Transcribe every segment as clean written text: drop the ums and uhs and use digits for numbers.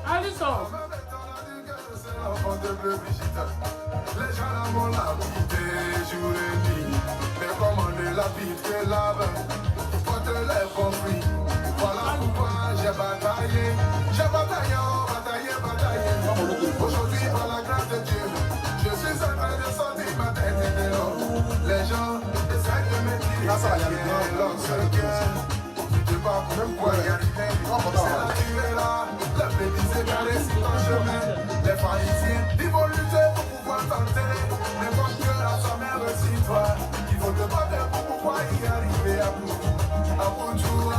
Alisson. Les gens m'ont l'habité jour et nuit. Mais comment ne l'habite que lave, faut te les compris. Voilà pourquoi j'ai bataillé, bataillé. Aujourd'hui, par la grâce de Dieu, je suis en train de sortir ma tête de l'eau. Les gens essaient de me dire lorsque tu te bats pour même quoi y arriver. C'est la durée là, la bêtise est carrée sur ton chemin. Les pharisiens, ils vont lutter pour pouvoir t'enterrer. Mais quand Dieu a sa mère aussi toi, il faut te battre pour pouvoir y arriver à bout. À bout tout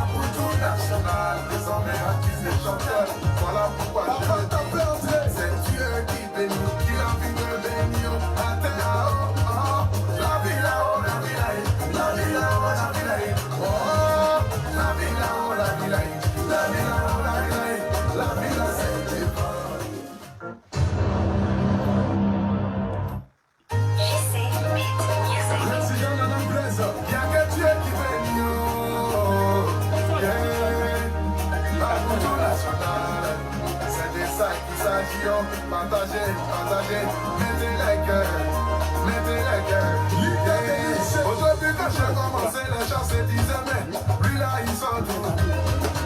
national, désormais artiste et chanteur. Voilà pourquoi je veux t'appeler. C'est Dieu qui bénit, qui a envie de bénir. À terre là-haut, la vie là-haut, la vie là-haut, la vie là-haut, la vie là-haut. Oh, la vie là-haut, la vie là-haut, la vie là-haut, la vie là-haut, la vie là-haut, c'est Partagez, mettez les cœurs. Aujourd'hui quand j'ai commencé, les gens se disaient mais lui là il sent tout.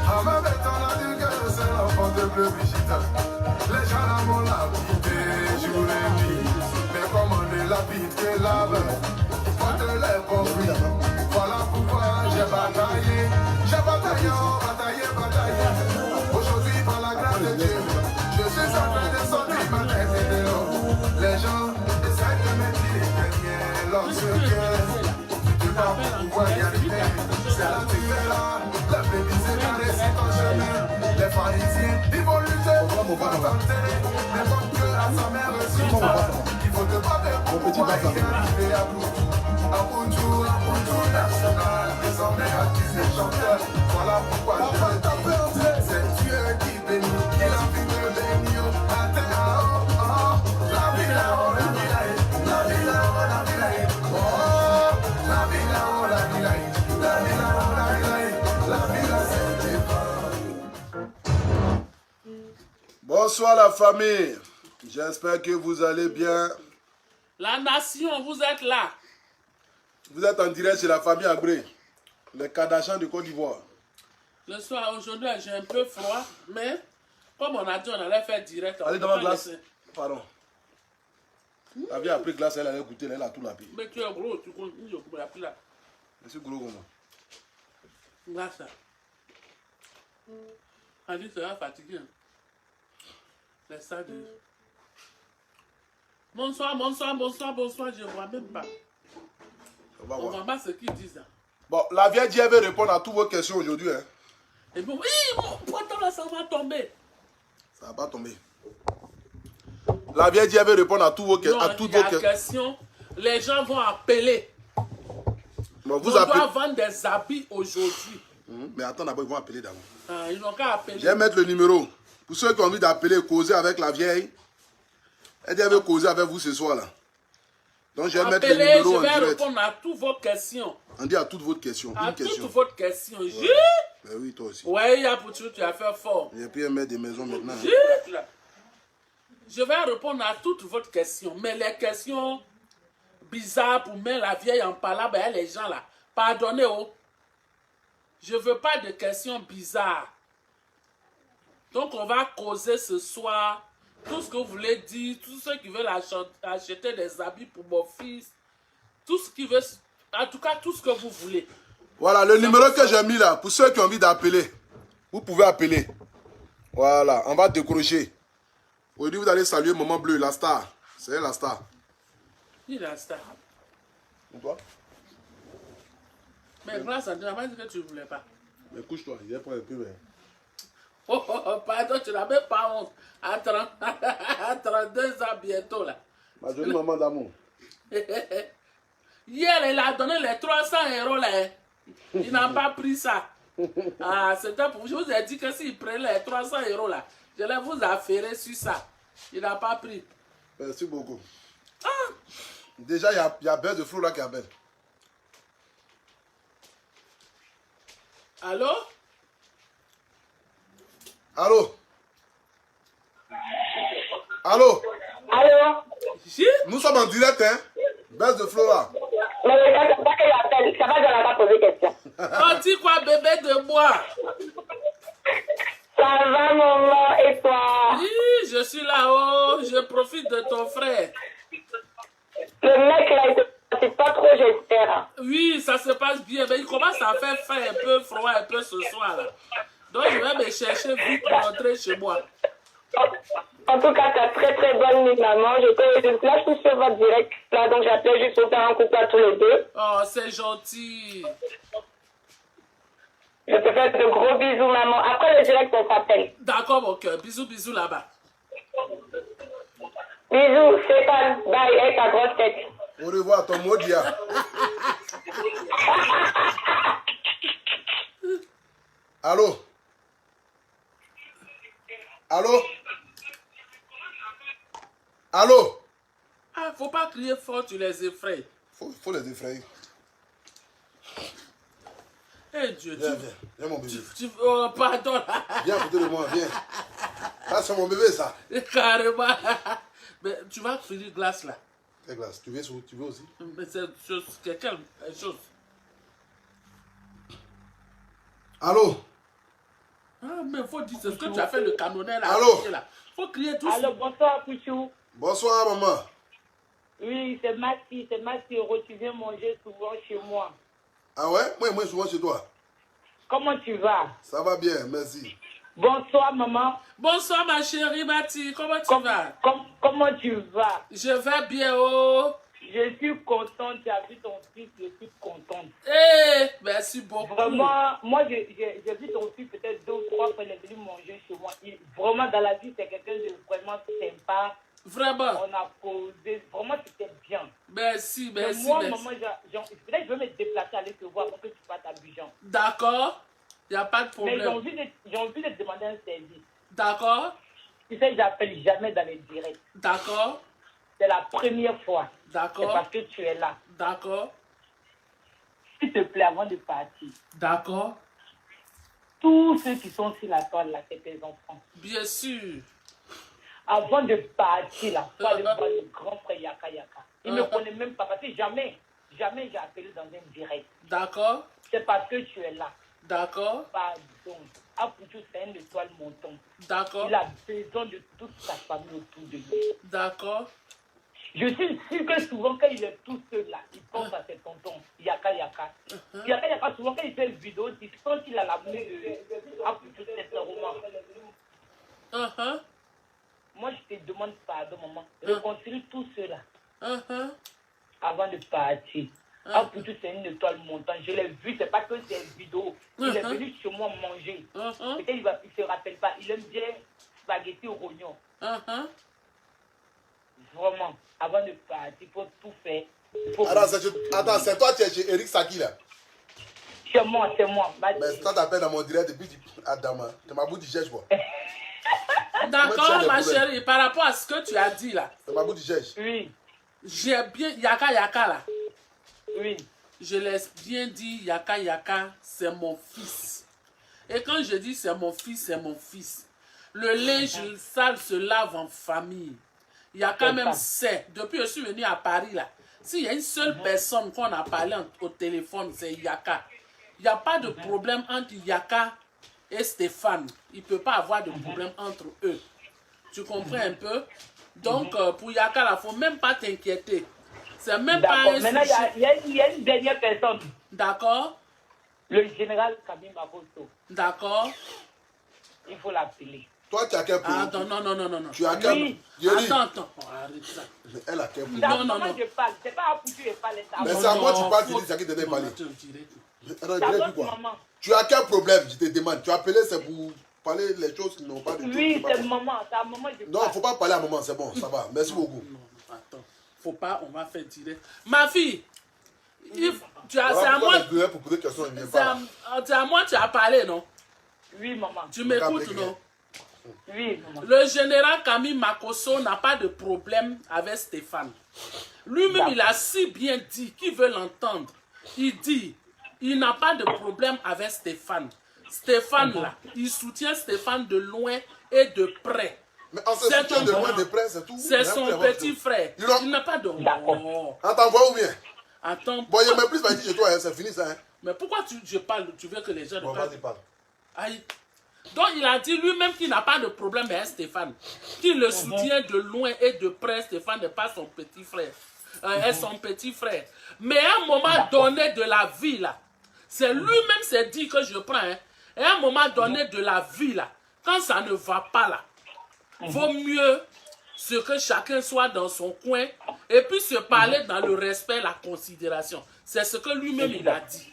En même temps on a dit que c'est l'enfant de bleu Brigitte. Les gens là m'ont l'habité jour et nuit. Mais comme on ne l'habite que lave, faut te les compris. Voilà pourquoi j'ai bataillé. Aujourd'hui par la grâce de Dieu, je suis en train de sortir ma tête de l'eau. Les gens essaient de me dire lorsque tu te bats pour pouvoir y arriver. C'est la durée là, la bêtise est carrée sur ton chemin. Les pharisiens, ils vont lutter pour pouvoir t'enterrer. Mais comme Dieu a sa mère aussi, il faut te battre pour pouvoir y arriver à bout. À bout tout national, désormais artiste et chanteur. Voilà pourquoi je veux t'appeler. C'est Dieu qui bénit, qui a envie de bénir. À terre là-haut, la vie là-haut, la vie là-haut, la vie là-haut, la vie là-haut. Oh, la vie là-haut, la vie là-haut, la vie là-haut, la vie là-haut, la vie là-haut, c'est. Bonsoir la famille, j'espère que vous allez bien. La nation, vous êtes là. Vous êtes en direct chez la famille Agré, les Kardashians de Côte d'Ivoire. Le soir, aujourd'hui, j'ai un peu froid, mais comme on a dit, on allait faire direct. Allez dans ma glace. Pardon. La vie a pris glace, elle allait goûter, elle a tout la pile. Mais tu es gros, tu continues, je peux appeler là. Je suis gros comment? Glace. On dit que ça va fatiguer. Les stades. Bonsoir, je ne vois même pas. On va voir ce qu'ils disent. Bon, la vieille dit elle veut répondre à toutes vos questions aujourd'hui. Hein. Et bon, pourtant là, ça va tomber. Ça va pas tomber. La vieille dit elle veut répondre à toutes vos questions. Les gens vont appeler. Bon, on doit vendre des habits aujourd'hui. Mais attends d'abord, ils vont appeler d'abord. Ils n'ont qu'à appeler. Je vais mettre le numéro. Pour ceux qui ont envie d'appeler, causer avec la vieille. Elle dit elle veut causer avec vous ce soir là. Donc je vais mettre le numéro en direct. Je vais répondre à toutes vos questions. On dit à toutes vos questions. À toutes vos questions. Ouais. Ben oui, toi aussi. Ouais, il y a pour tu as fait fort. Et puis elle met des maisons maintenant. Je vais répondre à toutes vos questions. Mais les questions bizarres pour mettre la vieille en palabre, ben, les gens là. Pardonnez-vous. Je ne veux pas de questions bizarres. Donc on va causer ce soir. Tout ce que vous voulez dire, tous ceux qui veulent acheter des habits pour mon fils, tout ce qui veut, en tout cas tout ce que vous voulez. Voilà, le numéro que j'ai mis là, pour ceux qui ont envie d'appeler, vous pouvez appeler. Voilà, on va décrocher. Aujourd'hui, vous allez saluer Maman Bleu, la star. C'est la star. Qui est la star? Pour toi? Mais grâce à Dieu, on m'a dit que tu ne voulais pas. Mais couche-toi, il est pas un peu. Mais... Pardon, tu n'as même pas honte. À 32 ans bientôt là. Ma jolie maman d'amour. Hier, il a donné les 300 € là. Il n'a pas pris ça. C'était pour vous. Je vous ai dit que s'il prenait les 300 € là, je vais vous affairer sur ça. Il n'a pas pris. Merci beaucoup. Déjà, il y a Belle de Flou là qui appelle. Allô? Allô? Allô? Allô? Nous sommes en direct, hein? Belle de Flou là. Mais regarde, c'est pas qu'il appelle. Ça va, je n'ai pas posé question. On dit quoi, bébé de bois? Ça va, maman, et toi? Oui, je suis là-haut. Je profite de ton frère. Le mec là, c'est pas trop, j'espère. Oui, ça se passe bien. Mais il commence à faire un peu froid un peu ce soir là. Donc je vais me chercher vite pour rentrer chez moi. En tout cas, t'as très très bonne nuit, maman. Là, je suis sur votre direct, là, donc j'appelle juste pour faire un coucou à tous les deux. Oh, c'est gentil. Je te fais de gros bisous, maman. Après le direct, on s'appelle. D'accord, mon cœur. Bisous, bisous là-bas. Bisous, Stéphane. Bye, avec ta grosse tête. Au revoir, ton mot dia. Allô? Allô? Allô? Ah, faut pas crier fort, tu les effraies. Faut les effrayer. Eh Dieu, Viens mon bébé. oh, pardon. Viens à côté de moi, viens. Ah, c'est mon bébé ça. Carrément. Mais tu vas finir glace là. Quelle glace? Tu veux aussi? Mais c'est quelle chose? Allô? Ah, mais faut dire ce que tu as fait le canonnaire là. Allô? Faut crier tout Allô, bonsoir, Pouchou. Bonsoir maman. Oui, c'est Maxi, Euro. Tu viens manger souvent chez moi. Ah ouais? Moi souvent chez toi. Comment tu vas? Ça va bien, merci. Bonsoir, maman. Bonsoir ma chérie Mati, comment tu vas? Comment tu vas? Je vais bien, oh. Je suis contente, tu as vu ton fils, je suis contente. Eh, merci beaucoup. Vraiment, moi j'ai vu ton fils peut-être 2 ou 3 fois, il est venu manger chez moi. Vraiment, dans la vie, c'est quelqu'un de vraiment sympa. Vraiment. On a posé, vraiment, c'était bien. Merci, merci. Moi, merci. maman, peut-être je vais me déplacer, aller te voir pour que tu fasses ta Abidjan. D'accord, il n'y a pas de Mais problème. j'ai envie de te demander un service. D'accord, Tu sais, j'appelle jamais dans les directs. d'accord, C'est la première fois. C'est d'accord, parce que tu es là. d'accord, S'il te plaît, avant de partir, d'accord. tous ceux qui sont sur la toile, là, c'est tes enfants. Bien sûr. Avant de partir, là, faut aller voir le grand frère Yaka Yaka. Il ne me connaît même pas parce que jamais j'ai appelé dans un direct. D'accord, C'est parce que tu es là. d'accord, Pardon. Apouchou, c'est un étoile montant. d'accord, Il a besoin de toute sa famille autour de lui. d'accord. Je suis sûr que souvent, quand il est tout seul là, il pense à ses tontons, Yaka Yaka. Yaka Yaka, souvent, quand il fait une vidéo, il sent qu'il a l'amener de Apouchou, c'est un roman. Moi, je te demande pardon, maman. Réconcilie tout cela avant de partir. Apouchou, c'est une étoile montante. Je l'ai vu, c'est pas que c'est une vidéo. Il est venu chez moi manger. Peut-être il ne se rappelle pas. Il aime bien spaghetti au rognon. Vraiment, avant de partir, il faut tout faire. Attends, c'est toi qui es chez Eric Saki là. C'est moi, c'est moi. Mais ça t'appelle dans mon direct depuis Adama. Tu m'as bouti cherche quoi. D'accord, ma chérie, par rapport à ce que tu as dit là. Tu m'as bouti cherche. Oui. J'ai bien Yaka Yaka là. Oui. Je l'ai bien dit, Yaka Yaka, c'est mon fils. Et quand je dis c'est mon fils, c'est mon fils. Le linge sale se lave en famille. Yaka même sait, depuis que je suis venu à Paris là, s'il y a une seule personne qu'on a parlé au téléphone, c'est Yaka. Il n'y a pas de problème entre Yaka et Stéphane. Il ne peut pas avoir de problème entre eux. Tu comprends un peu? Donc, pour Yaka, il ne faut même pas t'inquiéter. C'est même pas un Maintenant, il y a une dernière personne. D'accord? Le général Kabim Makoto. D'accord? Il faut l'appeler. Toi, tu as quel problème? Attends, non. Tu as quel problème? Attends. Oh, arrête ça. Elle a quel problème? D'abord, moi, je parle. C'est pas à Pouchou, je parle. Mais c'est à moi tu parles, tu dis ça qui te donne parler. D'abord, maman. Tu as quel problème, je te demande? Tu as appelé, c'est pour parler les choses qui n'ont pas de tout. Oui, c'est maman. C'est à maman, je parle. Non, il ne faut pas parler à maman, c'est bon, ça va. Merci beaucoup. Non, attends. Faut pas, on va faire tirer. Ma fille, c'est à Voilà moi. pourquoi les pour poser des questions, il ne vient C'est pas. à moi tu as parlé, non? Oui, maman. Tu m'écoutes, non? Oui, maman. Le général Camille Makosso n'a pas de problème avec Stéphane. Lui-même, il a si bien dit, qui veut l'entendre. Il dit, il n'a pas de problème avec Stéphane. Stéphane, là, il soutient Stéphane de loin et de près. Mais en se soutient de loin, de près, c'est tout. C'est son petit frère. Il n'a pas de... On t'envoie ou bien? Attends. Bon, il y a même plus pas dit chez toi, hein, c'est fini ça. Hein. Mais pourquoi je parle? Tu veux que les gens... Bon, vas-y, parle. Aïe. Donc, il a dit lui-même qu'il n'a pas de problème avec Stéphane. Qu'il le soutient de loin et de près. Stéphane n'est pas son petit frère. Est son petit frère. Mais à un moment donné de la vie, là, c'est lui-même s'est dit que je prends. Hein, et à un moment donné de la vie, là, quand ça ne va pas, là, vaut mieux ce que chacun soit dans son coin et puis se parler dans le respect, la considération. C'est ce que lui-même il a dit.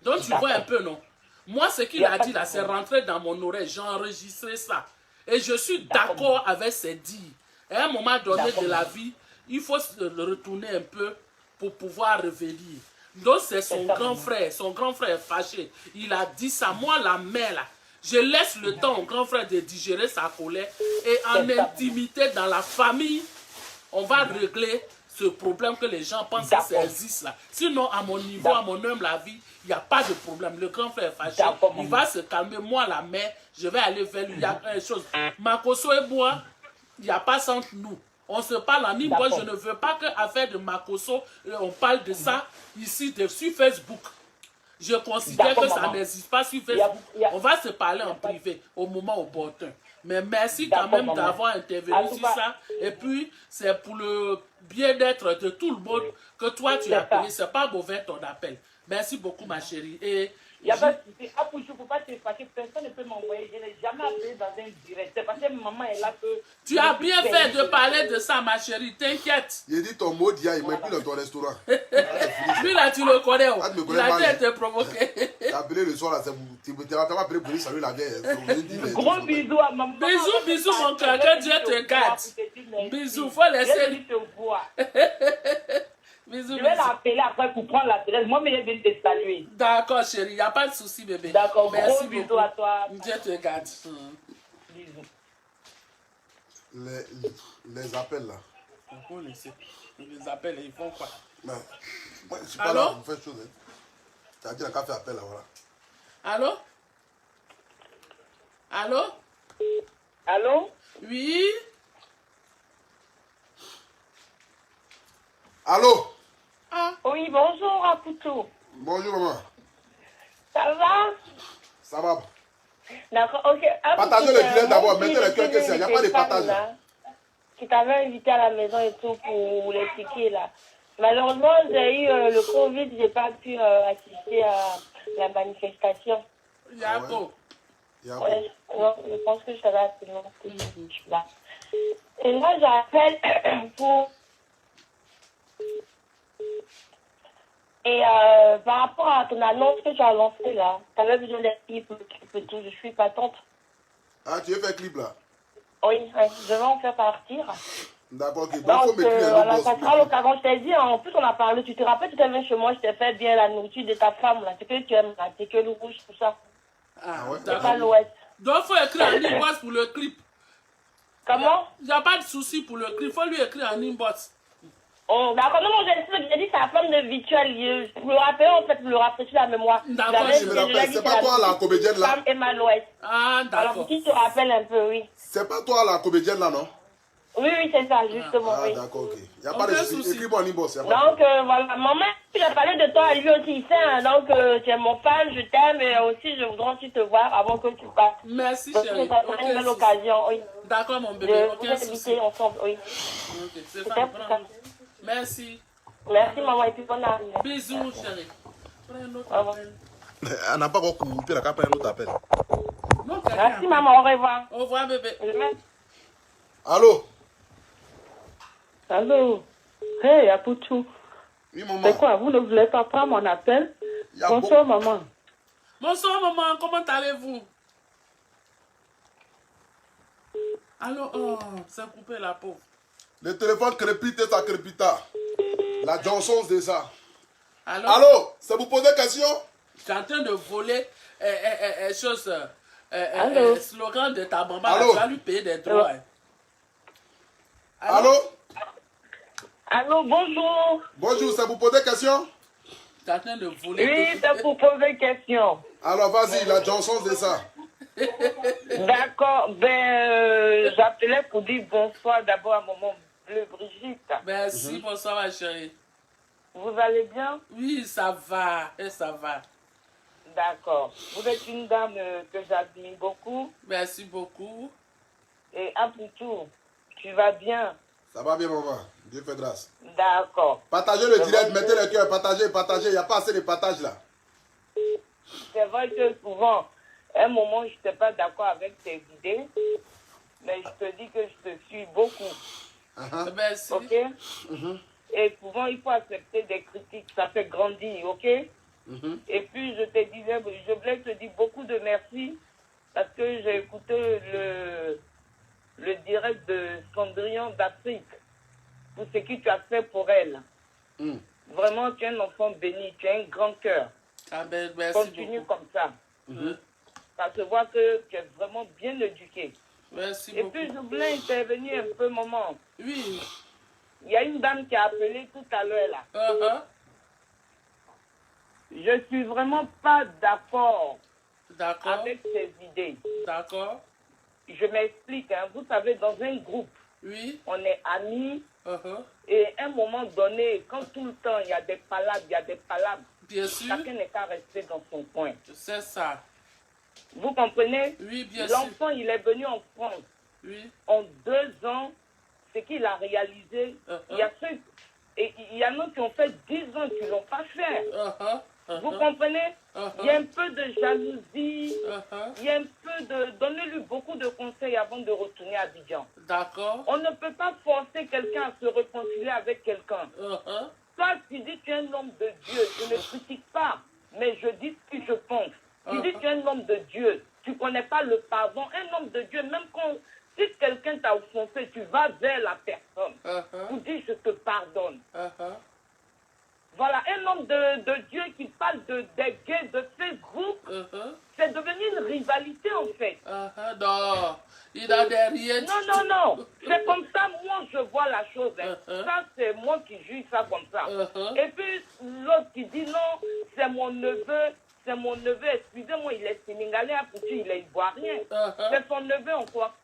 Donc tu vois un peu, non? Moi, ce qu'il a dit là, c'est rentré dans mon oreille. J'ai enregistré ça. Et je suis d'accord avec ses dires. Et à un moment donné de la vie, il faut se retourner un peu pour pouvoir revenir. Donc c'est son grand frère est fâché. Il a dit ça. Moi, la mère là, je laisse le temps au grand frère de digérer sa colère. Et en intimité dans la famille, on va régler ce problème que les gens pensent que ça existe là. Sinon, à mon niveau, à mon humble avis, il n'y a pas de problème. Le grand frère est fâché. Il va se calmer. Moi, la mère, je vais aller vers lui. Il y a une chose. Makoso et moi, il n'y a pas ça entre nous. On se parle en Nimbo. Je ne veux pas qu'affaire de Makoso, on parle de ça ici sur Facebook. Je considère que ça n'existe pas sur Facebook. On va se parler en privé au moment opportun. Mais merci quand même d'avoir intervenu sur ça. Et puis, c'est pour le bien-être de tout le monde que toi tu as appelé. C'est pas mauvais ton appel. Merci beaucoup, ma chérie. Et il n'y a pas de souci. Ah, pour je ne peux pas te fâcher. Personne ne peut m'envoyer. Je n'ai jamais appelé dans un direct. C'est parce que maman est là que... Tu as bien fait de parler de ça, ma chérie. T'inquiète. Il dit ton mot d'hier, il m'a pris dans ton restaurant. Lui, là, tu le connais. Ah, tu me Il connais a pas, dû hein. être provoqué. T'as appelé le soir, là, tu t'as appelé pour lui saluer la vieille. Gros bisous à maman. Bisous, mon cœur. Que Dieu te garde. Bisous, faut laisser. Bisous, je vais l'appeler après pour prendre l'adresse. Moi, mais je viens te saluer. D'accord, chérie. Il n'y a pas de souci, bébé. D'accord. Merci Gros bisous beaucoup. à toi. Dieu te garde. Bisous. Les appels, là. Les appels, ils font quoi? Ben, moi, je suis pas là pour faire chose. Hein. Tu as dit qu'à faire appel, là, voilà. Allô? Allô? Allô? Oui? Allô? Oui, bonjour Apoutou. Bonjour, maman. Ça va? Ça va? D'accord, ok. Partagez le direct d'abord, mettez le cœur que c'est. Il n'y a pas de partage. Qui t'avait invité à la maison et tout pour les tickets là. Malheureusement, j'ai eu le Covid, j'ai pas pu assister à la manifestation. Yako. Ouais, non, je pense que je serai absolument là. Et là, j'appelle pour... Et par rapport à ton annonce que tu as lancée là, tu avais besoin d'un clip, tout, je suis patente. Ah, tu veux faire clip là? Oui, je vais en faire partir. D'accord, ok. Donc, voilà, ça sera l'occasion. Je t'ai dit, en plus, on a parlé. Tu te rappelles, tu t'es venu chez moi, je t'ai fait bien la nourriture de ta femme, là. C'est que tu aimes, là. C'est que le rouge, tout ça. Ah, ouais. C'est pas l'ouest. Donc, il faut écrire en inbox pour le clip. Comment? Il n'y a pas de souci pour le clip. Il faut lui écrire en inbox. Oh, d'accord, non, j'ai dit, c'est la femme de Virtuel. Je me rappelle, en fait, me rafraîchir la mémoire. D'accord, je me rappelle. C'est pas toi la comédienne là? Femme Emma l'ouest. Ah, d'accord. Alors, qui te rappelle un peu, oui. C'est pas toi la comédienne là, non? Oui, c'est ça, justement, oui. Ah, d'accord, ok. Il n'y a pas de souci. Écris-moi en inbox. Donc, voilà, maman, j'ai parlé de toi, lui aussi, il sait, hein, donc tu es mon fan, je t'aime, et aussi, je voudrais aussi te voir avant que tu partes. Merci, donc, chérie. Ça sera une belle occasion, oui. D'accord, mon bébé, aucun souci. souci. Ensemble, oui. Ok, c'est ça. Merci. Merci, maman, et puis bonne arrivée. Bisous, chérie. Prends un autre appel. Elle n'a pas encore coupé, elle a pris un autre appel. Merci, maman, au revoir. Au revoir, bébé. Allô? Allô? Hey, Apoutou. Oui, maman. C'est quoi? Vous ne voulez pas prendre mon appel? Bonsoir, maman. Bonsoir, maman. Comment allez-vous? Allô? Oh, c'est coupé, la pauvre. Le téléphone crépite et ça crépita. La Johnson, c'est ça. Allô? Allô? C'est vous poser question? Je suis en train de voler slogan de ta maman. Allô? Tu vas lui payer des droits. Allô? Allô, bonjour. Bonjour, c'est pour poser question? Tu es en train de voler. Oui, c'est pour poser question. Alors, vas-y, la Johnson, c'est ça. D'accord. J'appelais pour dire bonsoir d'abord à maman Bleu Brigitte. Merci, bonsoir ma chérie. Vous allez bien? Oui, ça va, et ça va. D'accord. Vous êtes une dame que j'admire beaucoup. Merci beaucoup. Et à tout, tu vas bien? Ça va bien, maman. Dieu fait grâce. D'accord. Partagez le direct, mettez le cœur, partagez. Il n'y a pas assez de partage là. C'est vrai que souvent, à un moment, je n'étais pas d'accord avec tes idées, mais je te dis que je te suis beaucoup. Merci. Ok? Et souvent, il faut accepter des critiques, ça fait grandir, ok? Et puis, je voulais te dire beaucoup de merci parce que j'ai écouté le direct de Cendrillon d'Afrique pour ce que tu as fait pour elle. Vraiment, tu es un enfant béni, tu as un grand cœur. Ah ben, merci Continue beaucoup. comme ça. Ça se voit que tu es vraiment bien éduqué. Merci Et beaucoup. puis, je voulais intervenir un peu, maman. Oui. Il y a une dame qui a appelé tout à l'heure là. Je suis vraiment pas d'accord D'accord. avec ces idées. D'accord. Je m'explique. Hein. Vous savez, dans un groupe, Oui. on est amis. Et à un moment donné, quand tout le temps il y a des palabres, Bien sûr. chacun n'est qu'à rester dans son coin. C'est ça. Vous comprenez? Oui, bien sûr. L'enfant, il est venu en France. Oui. En 2 ans, ce qu'il a réalisé, il y a ceux, et il y en a qui ont fait 10 ans qui ne l'ont pas fait. Vous comprenez? Il y a un peu de jalousie, il y a un peu de... Donnez-lui beaucoup de conseils avant de retourner à Abidjan. D'accord. On ne peut pas forcer quelqu'un à se réconcilier avec quelqu'un. Toi, tu dis que tu es un homme de Dieu. Je ne critique pas, mais je dis ce que je pense. Tu dis que tu es un homme de Dieu. Tu ne connais pas le pardon. Un homme de Dieu, même quand... Si quelqu'un t'a offensé, tu vas vers la personne. Tu dis, je te pardonne. Voilà, un homme de Dieu qui parle des gays de Facebook, c'est devenu une rivalité en fait. Non, il a derrière. Non. C'est comme ça, moi, je vois la chose. Hein. Ça, c'est moi qui juge ça comme ça. Et puis, l'autre qui dit non, c'est mon neveu. C'est mon neveu, excusez-moi, il est sénégalais, il est ivoirien. C'est son neveu en quoi?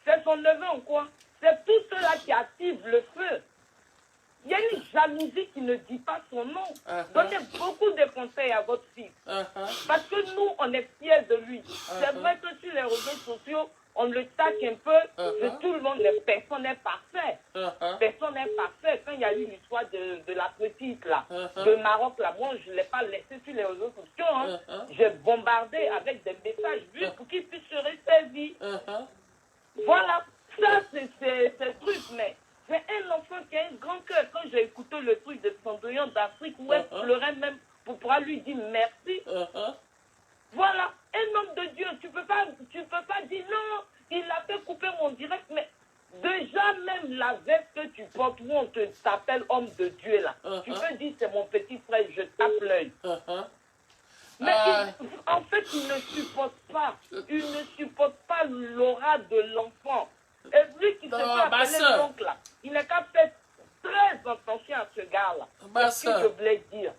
C'est son neveu en quoi? C'est tout cela qui active le feu. Il y a une jalousie qui ne dit pas son nom. Donnez beaucoup de conseils à votre fils. Parce que nous, on est fiers de lui. C'est vrai que sur les réseaux sociaux, on le taque un peu. De tout le monde, personne n'est parfait. Personne n'est parfait. Quand il y a eu l'histoire de la petite, là, de Maroc, là, moi, je ne l'ai pas laissé sur les réseaux sociaux. Hein. J'ai bombardé avec des messages juste pour qu'il puisse se ressaisir. Voilà. Ça, c'est truc, mais... C'est un enfant qui a un grand cœur. Quand j'ai écouté le truc de Cendrillon d'Afrique, où elle pleurait même pour pouvoir lui dire merci. Voilà, un homme de Dieu. Tu peux pas dire non, il a fait couper mon direct, mais déjà même la veste que tu portes, où on t'appelle homme de Dieu là, tu peux dire c'est mon petit frère, je tape l'œil. Mais en fait, il ne supporte pas l'aura de l'enfant. Et lui qui se fait appeler l'oncle là, il n'a qu'à faire très attention à ce gars-là. C'est ce que je voulais dire.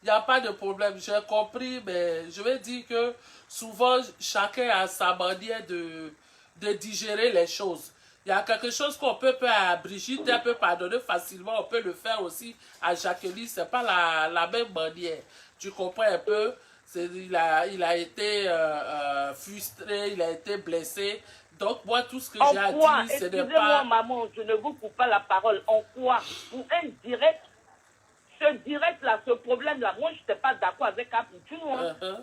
Il n'y a pas de problème, j'ai compris, mais je vais dire que souvent, chacun a sa manière de digérer les choses. Il y a quelque chose qu'on peut faire à Brigitte, elle peut pardonner facilement, on peut le faire aussi à Jacqueline, ce n'est pas la même manière. Tu comprends un peu? Il a été frustré, il a été blessé. Donc, moi, tout ce que j'ai à dire, ce n'est pas... Excusez-moi, maman, je ne vous coupe pas la parole. En quoi? Pour un direct, ce direct-là, ce problème-là, moi, je n'étais pas d'accord avec Apoutou,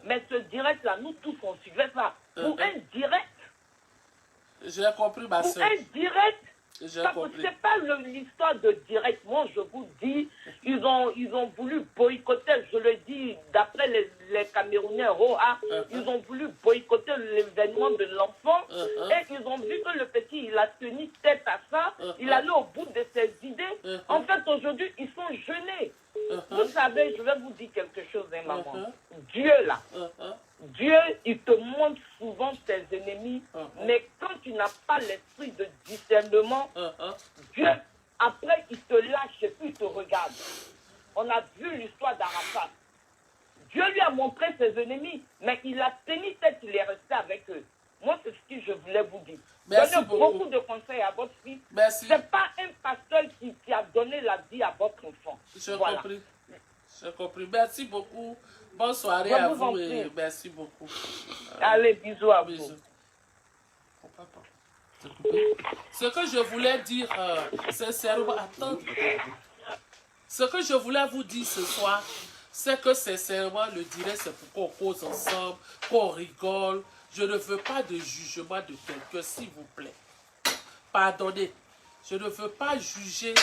mais ce direct-là, nous tous, on suivait ça. Pour un direct... J'ai compris, ma soeur. Pour un direct... C'est pas l'histoire de direct. Moi, je vous dis, ils ont voulu boycotter, je le dis, d'après les Camerounais, ils ont voulu boycotter l'événement de l'enfant et ils ont vu que le petit, il a tenu tête à ça, il allait au bout de ses idées. En fait, aujourd'hui, ils sont gênés. Vous savez, je vais vous dire quelque chose, hein, maman. Dieu, là, Dieu, il te montre souvent tes ennemis, mais quand tu n'as pas l'esprit de discernement, Dieu Après, il te lâche et puis il te regarde. On a vu l'histoire d'Arafat. Dieu lui a montré ses ennemis, mais il a tenu tête, il est resté avec eux. Moi, c'est ce que je voulais vous dire. Merci Donnez beaucoup. beaucoup de conseils à votre fille. Merci. Ce n'est pas un pasteur qui a donné la vie à votre enfant. J'ai Voilà. compris. J'ai compris. Merci beaucoup. Bonne soirée Je à vous en vous et prie. merci beaucoup. Allez, bisous à vous. Bisous. Faut pas parler. C'est coupé. Ce que je voulais dire, sincèrement, attends. Ce que je voulais vous dire ce soir, c'est que sincèrement, le direct, c'est pour qu'on cause ensemble, qu'on rigole. Je ne veux pas de jugement de quelqu'un, s'il vous plaît. Pardonnez. Je ne veux pas juger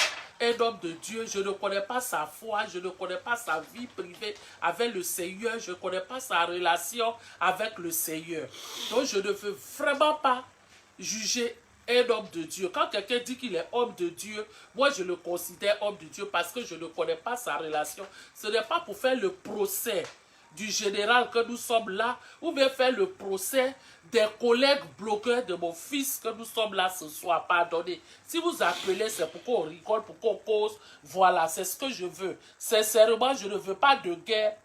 un homme de Dieu. Je ne connais pas sa foi, je ne connais pas sa vie privée avec le Seigneur, je ne connais pas sa relation avec le Seigneur. Donc, je ne veux vraiment pas juger un homme de Dieu. Quand quelqu'un dit qu'il est homme de Dieu, moi je le considère homme de Dieu parce que je ne connais pas sa relation. Ce n'est pas pour faire le procès du général que nous sommes là, ou bien faire le procès des collègues blogueurs de mon fils que nous sommes là ce soir. Pardonnez. Si vous appelez, c'est pour qu'on rigole, pour qu'on cause. Voilà, c'est ce que je veux. Sincèrement, je ne veux pas de guerre.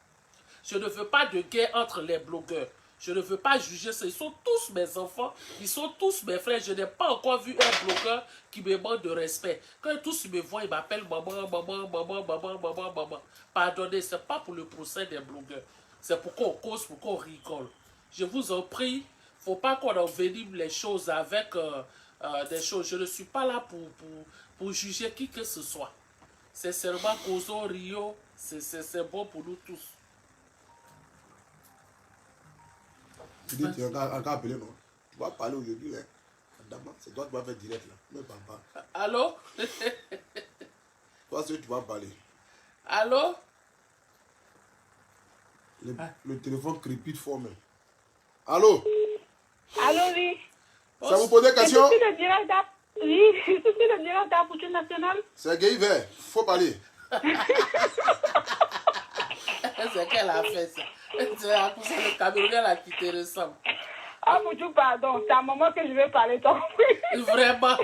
Je ne veux pas de guerre entre les blogueurs. Je ne veux pas juger ça. Ils sont tous mes enfants. Ils sont tous mes frères. Je n'ai pas encore vu un blogueur qui me manque de respect. Quand tous ils me voient, ils m'appellent maman, maman, maman, maman, maman, maman. Pardonnez, ce n'est pas pour le procès des blogueurs. C'est pour qu'on cause, pour qu'on rigole. Je vous en prie, il ne faut pas qu'on envenime les choses avec des choses. Je ne suis pas là pour juger qui que ce soit. C'est seulement Kozo Rio. C'est bon pour nous tous. Tu dis, tu as encore appelé, non? Tu vas parler aujourd'hui, hein? Adama, c'est toi qui vas faire direct, là. Ne parle pas. Allô? Toi, c'est tu vas parler. Allô? Le téléphone crépite fort, même. Allô? Allô, oui. Ça vous pose des questions? Je suis le directeur. Oui, je suis le directeur d'Apouture nationale. C'est Gay Vert. Faut parler. C'est qu'elle a fait ça. C'est à cause de le Camerounais là qui te ressemble. Apouture, pardon. C'est à un moment que je vais parler, toi. Vraiment.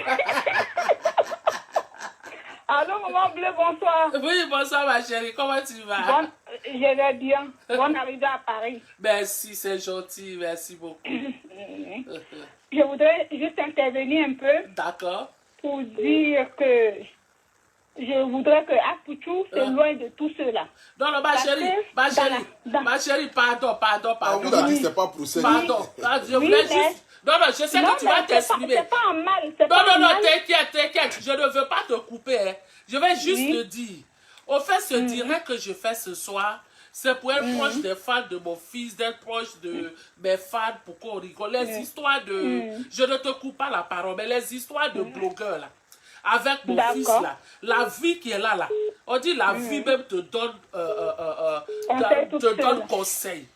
Allô, maman Bleu, bonsoir. Oui, bonsoir ma chérie. Comment tu vas? Je vais bien. Bonne arrivée à Paris. Merci, c'est gentil. Merci beaucoup. Je voudrais juste intervenir un peu D'accord. pour dire que je voudrais que Apoutou, c'est loin de tout cela. Non, non, ma chérie, ma chérie, pardon. Ah, vous avez dit que c'est pas procès. Pardon. Ah, je voulais juste... Non, non, je sais que tu vas t'exprimer. C'est pas un mal. Non, t'inquiète. Je ne veux pas te couper. Hein. Je vais juste te dire. Au fait, ce direct que je fais ce soir, c'est pour être proche des fans de mon fils, d'être proche de mes fans pour qu'on rigole. Les histoires de... Je ne te coupe pas la parole, mais les histoires de blogueurs, là, avec mon fils, là, la vie qui est là. On dit la vie même te donne, conseil.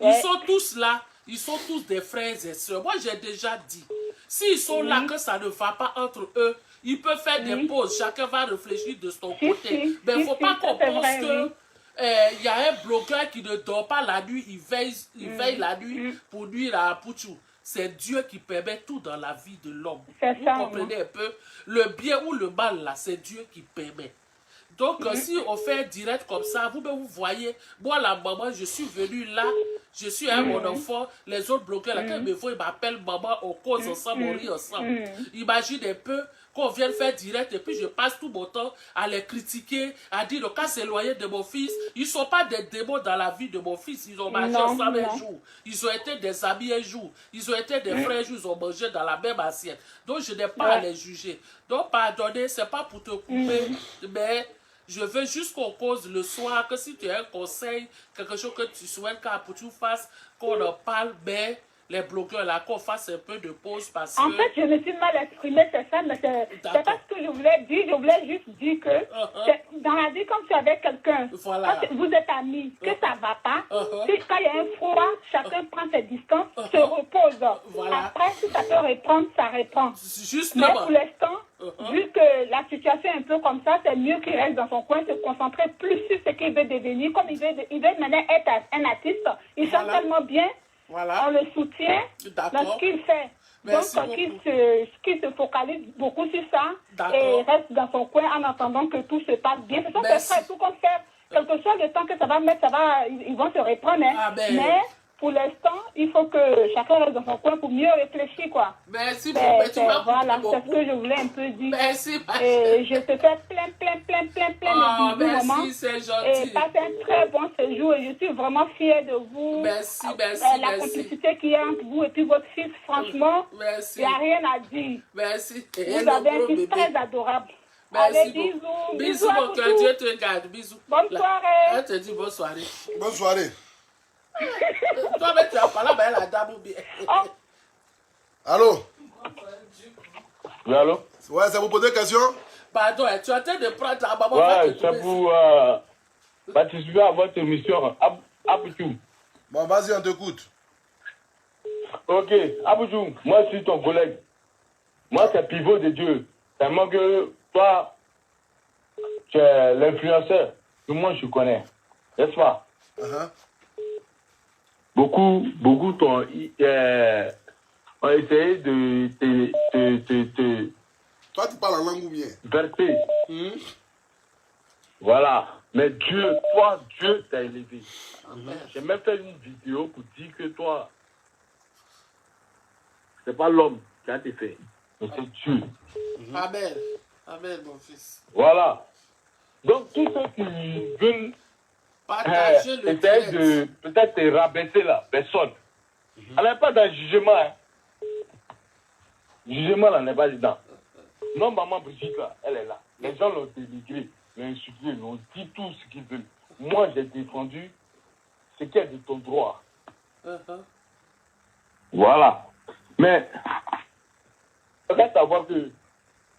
Ils sont tous là. Ils sont tous des frères et sœurs. Moi, j'ai déjà dit, s'ils sont là, que ça ne va pas entre eux, ils peuvent faire des pauses. Chacun va réfléchir de son côté. Mais il ne faut pas qu'on pense que y a un blogueur qui ne dort pas la nuit, il veille la nuit pour nuire à Apoutou. C'est Dieu qui permet tout dans la vie de l'homme. Vous comprenez un peu? Le bien ou le mal, là, c'est Dieu qui permet. Donc, si on fait direct comme ça, vous voyez, moi, la maman, je suis venue là, je suis avec mon enfant, les autres bloqués, là, quand ils me voient, ils m'appellent maman, on cause ensemble, on rit ensemble. Imagine un peu qu'on vienne faire direct et puis je passe tout mon temps à les critiquer, à dire, le cas s'éloigner de mon fils. Ils ne sont pas des démons dans la vie de mon fils, ils ont mangé ensemble un jour. Ils ont été des amis un jour. Ils ont été des frères un jour, ils ont mangé dans la même assiette. Donc, je n'ai pas à les juger. Donc, pardonnez, ce n'est pas pour te couper, mais... Je veux juste qu'on cause le soir, que si tu as un conseil, quelque chose que tu souhaites qu'Apoutou fasse, qu'on en parle, mais les blogueurs là, qu'on fasse un peu de pause parce que... En fait, je me suis mal exprimée, c'est ça, mais c'est pas ce que je voulais dire. Je voulais juste dire que dans la vie, quand tu es avec quelqu'un, quand vous êtes amis, que ça va pas, quand il y a un froid, chacun prend ses distances, se repose. Après, si ça peut répondre, ça répond. Justement. Mais pour l'instant, vu que la situation est un peu comme ça, c'est mieux qu'il reste dans son coin, se concentrer plus sur ce qu'il veut devenir. Comme il veut maintenant être un artiste, il chante tellement bien. Voilà. On le soutient dans ce qu'il fait. Merci donc, qu'il se focalise beaucoup sur ça et reste dans son coin en attendant que tout se passe bien. Ce sont ses frères, tout comme faire quelque chose, le temps que ça va mettre, ils vont se reprendre. Hein. Mais pour l'instant, il faut que chacun reste dans son coin pour mieux réfléchir, quoi. Merci beaucoup. Voilà, c'est ce que je voulais un peu dire. Merci. Et je te fais plein de bisous, merci, maman. C'est gentil. Et passe un très bon séjour et je suis vraiment fière de vous. Merci. La complicité qu'il y a entre vous et puis votre fils, franchement, il n'y a rien à dire. Merci. Vous avez un fils très adorable. Merci. Allez, bisous. Bisous, mon cœur. Dieu te garde. Bisous. Bonne soirée. Elle te dit bonne soirée. Bonne soirée. Toi, tu as parlé avec la dame ou bien. Allô? Oui, allô? Ouais, c'est pour poser une question? Pardon, tu es en train de prendre la maman. Ouais, c'est pour participer à votre émission. Abouchou. Bon, vas-y, on t'écoute. Ok, Abouchou, moi je suis ton collègue. Moi, c'est Pivot de Dieu. Tellement que toi, tu es l'influenceur que moi je connais. N'est-ce pas? Beaucoup ont essayé de Toi, tu parles en langue ou bien? verser. Voilà. Mais Dieu t'a élevé. J'ai même fait une vidéo pour dire que toi, c'est pas l'homme qui a été fait, mais c'est Dieu. Amen. Amen, mon fils. Voilà. Donc, tous ceux qui veulent essayer de peut-être te rabaisser là, personne. Elle n'est pas dans le jugement. Hein. Le jugement là n'est pas dedans. Non, maman Brigitte là, elle est là. Les gens l'ont dénigré, l'ont insulté, l'ont dit tout ce qu'ils veulent. Moi, j'ai défendu ce qui est de ton droit. Voilà. Mais, il faut savoir que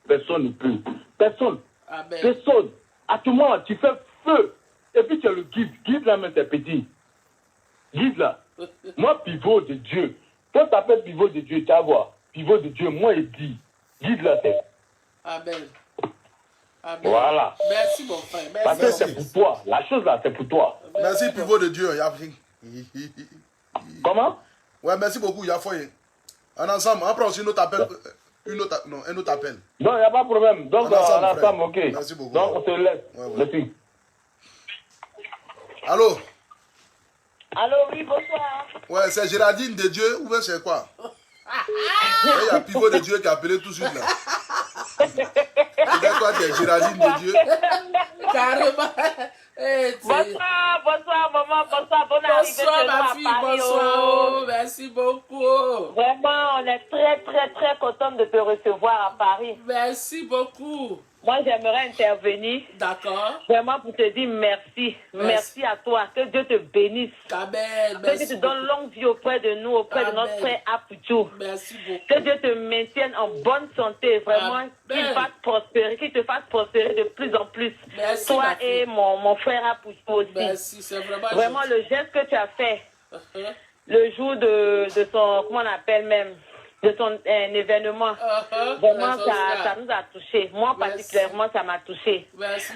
personne ne peut. Personne. Amen. Personne. À tout moment, tu fais feu. Et puis tu as le guide. Guide là, mais c'est petit. Guide là. Moi, pivot de Dieu. Quand tu appelles pivot de Dieu, tu vas voir. Pivot de Dieu, moi, il dit. Guide là, c'est. Amen. Amen. Voilà. Merci, mon frère. Merci. Parce que c'est pour toi. La chose là, c'est pour toi. Merci, pivot de Dieu. Comment? Ouais, merci beaucoup. Il y a foyer. En ensemble, on prend aussi un autre appel. Un autre appel. Non, il n'y a pas de problème. Donc, En ensemble, on ensemble, ok. Merci beaucoup. Donc, on te laisse. Ouais. Merci. Allô? Allô, oui, bonsoir. Ouais, c'est Géraldine de Dieu ou bien c'est quoi? Il y a Pivot de Dieu qui a appelé tout de suite là. C'est quoi, t'es Géraldine de Dieu? Carrément. Hey, Bonsoir, maman. Bonsoir, bonne arrivée. Bonsoir, ma fille. Bonsoir. Merci beaucoup. Vraiment, on est très contente de te recevoir à Paris. Merci beaucoup. Moi, j'aimerais intervenir. D'accord. Vraiment pour te dire merci. Merci à toi. Que Dieu te bénisse. Amen. Que Dieu te donne longue vie auprès de nous, auprès de notre frère Apouchou. Merci beaucoup. Que Dieu te maintienne en bonne santé. Vraiment, qu'il fasse prospérer, qu'il te fasse prospérer de plus en plus. Merci, toi et mon frère Apouchou aussi. Merci, c'est vraiment le geste que tu as fait le jour de son, comment on appelle même, de son événement. Vraiment, ça nous a touchés. Moi, particulièrement, ça m'a touché.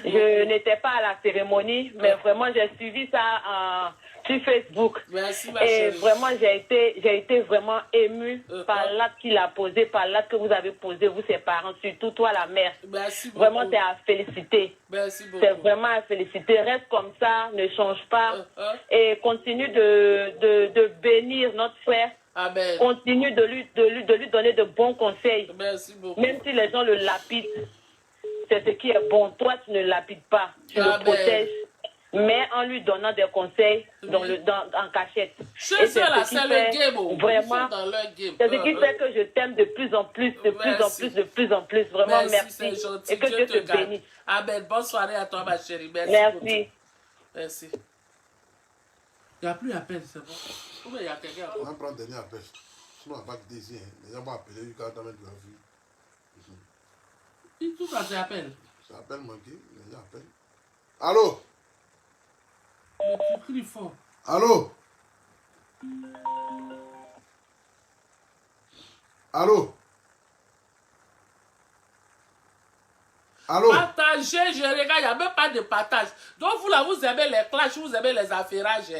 Je n'étais pas à la cérémonie, mais vraiment, j'ai suivi ça sur Facebook. Et vraiment, j'ai été vraiment émue par l'acte qu'il a posé, par l'acte que vous avez posé, vous, ses parents, surtout toi, la mère. Vraiment, c'est à féliciter. C'est vraiment à féliciter. Reste comme ça, ne change pas. Et continue de bénir notre frère. Amen. Continue de lui donner de bons conseils. Merci beaucoup. Même si les gens le lapident, c'est ce qui est bon. Toi, tu ne lapides pas. Tu le protèges. Mais en lui donnant des conseils en cachette. C'est ça, là, c'est le game. Vraiment, c'est ce qui fait que je t'aime de plus en plus, de plus en plus. Vraiment, merci. Et que Dieu te bénisse. Amen. Bonne soirée à toi, ma chérie. Merci. Merci. Il n'y a plus d'appel, c'est bon. Ou il y a quelqu'un? On va prendre le dernier appel. Sinon, on va pas quitter ici. Les gens vont appeler quand on va mettre la vue. Tout ça, c'est appel. C'est appel manqué. Les gens appellent. Allô? Tu cries fort. Allô? Allô? Allô? Partagez, je regarde, il n'y a même pas de partage. Donc vous là, vous aimez les clashs, vous aimez les affairages.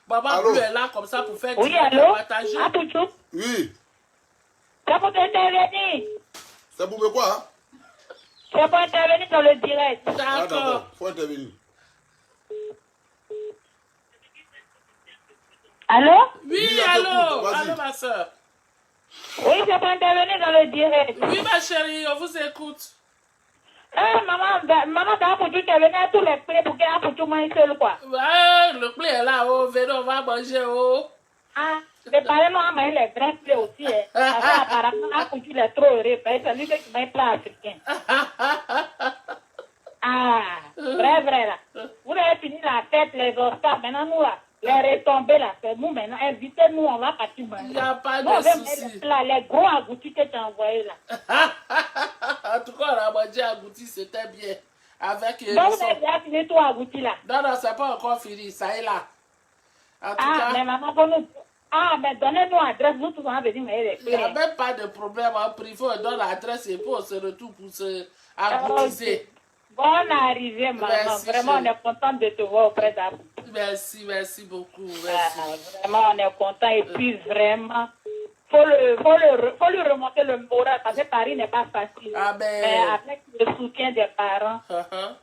Maman Bleu est là comme ça pour faire oui, direct allô? partager. Apoutou? Oui. C'est pour intervenir. C'est pour me quoi, hein? C'est pour intervenir dans le direct. Ah, d'accord. Faut intervenir. Allô? Oui, allô? Allô, ma soeur. Oui, c'est pour intervenir dans le direct. Oui, ma chérie, on vous écoute. Maman d'Apoutou, tu es venue à tous les plaies pour qu'Apoutou mange seul, quoi. Ouais, le play est là, oh, venez, on va manger, oh. Ah, les parents ont mangé les vrais plaies aussi, hein. Apparemment, Apoutou, il est trop heureux, parce que c'est lui qui mange plat africain. Ah, vrai, là. Vous avez fini la fête, les Oscars, maintenant, nous, là, les retombées, là, c'est nous, maintenant, invitez-nous, on va partir manger. Il n'y a pas Moi, de je vais souci. mettre les gros agoutis que tu as envoyés, là. En tout cas, on a mangé agouti, c'était bien. Avec Donc, vous avez déjà fini tout agouti, là. Non, c'est pas encore fini, ça est là. En tout Ah, cas, mais maman, nous... Ah, mais donnez-nous l'adresse, nous tous on va venir me il n'y a même pas de problème. En privé, on donne l'adresse et puis on se retrouve pour se agoutiser. Bonne arrivée, maman. Merci, vraiment, chérie. on est content de te voir auprès d'Abou. Merci beaucoup. Merci. Vraiment, on est content. Et puis, vraiment, faut lui remonter le moral parce que Paris n'est pas facile. Amen. Mais avec le soutien des parents,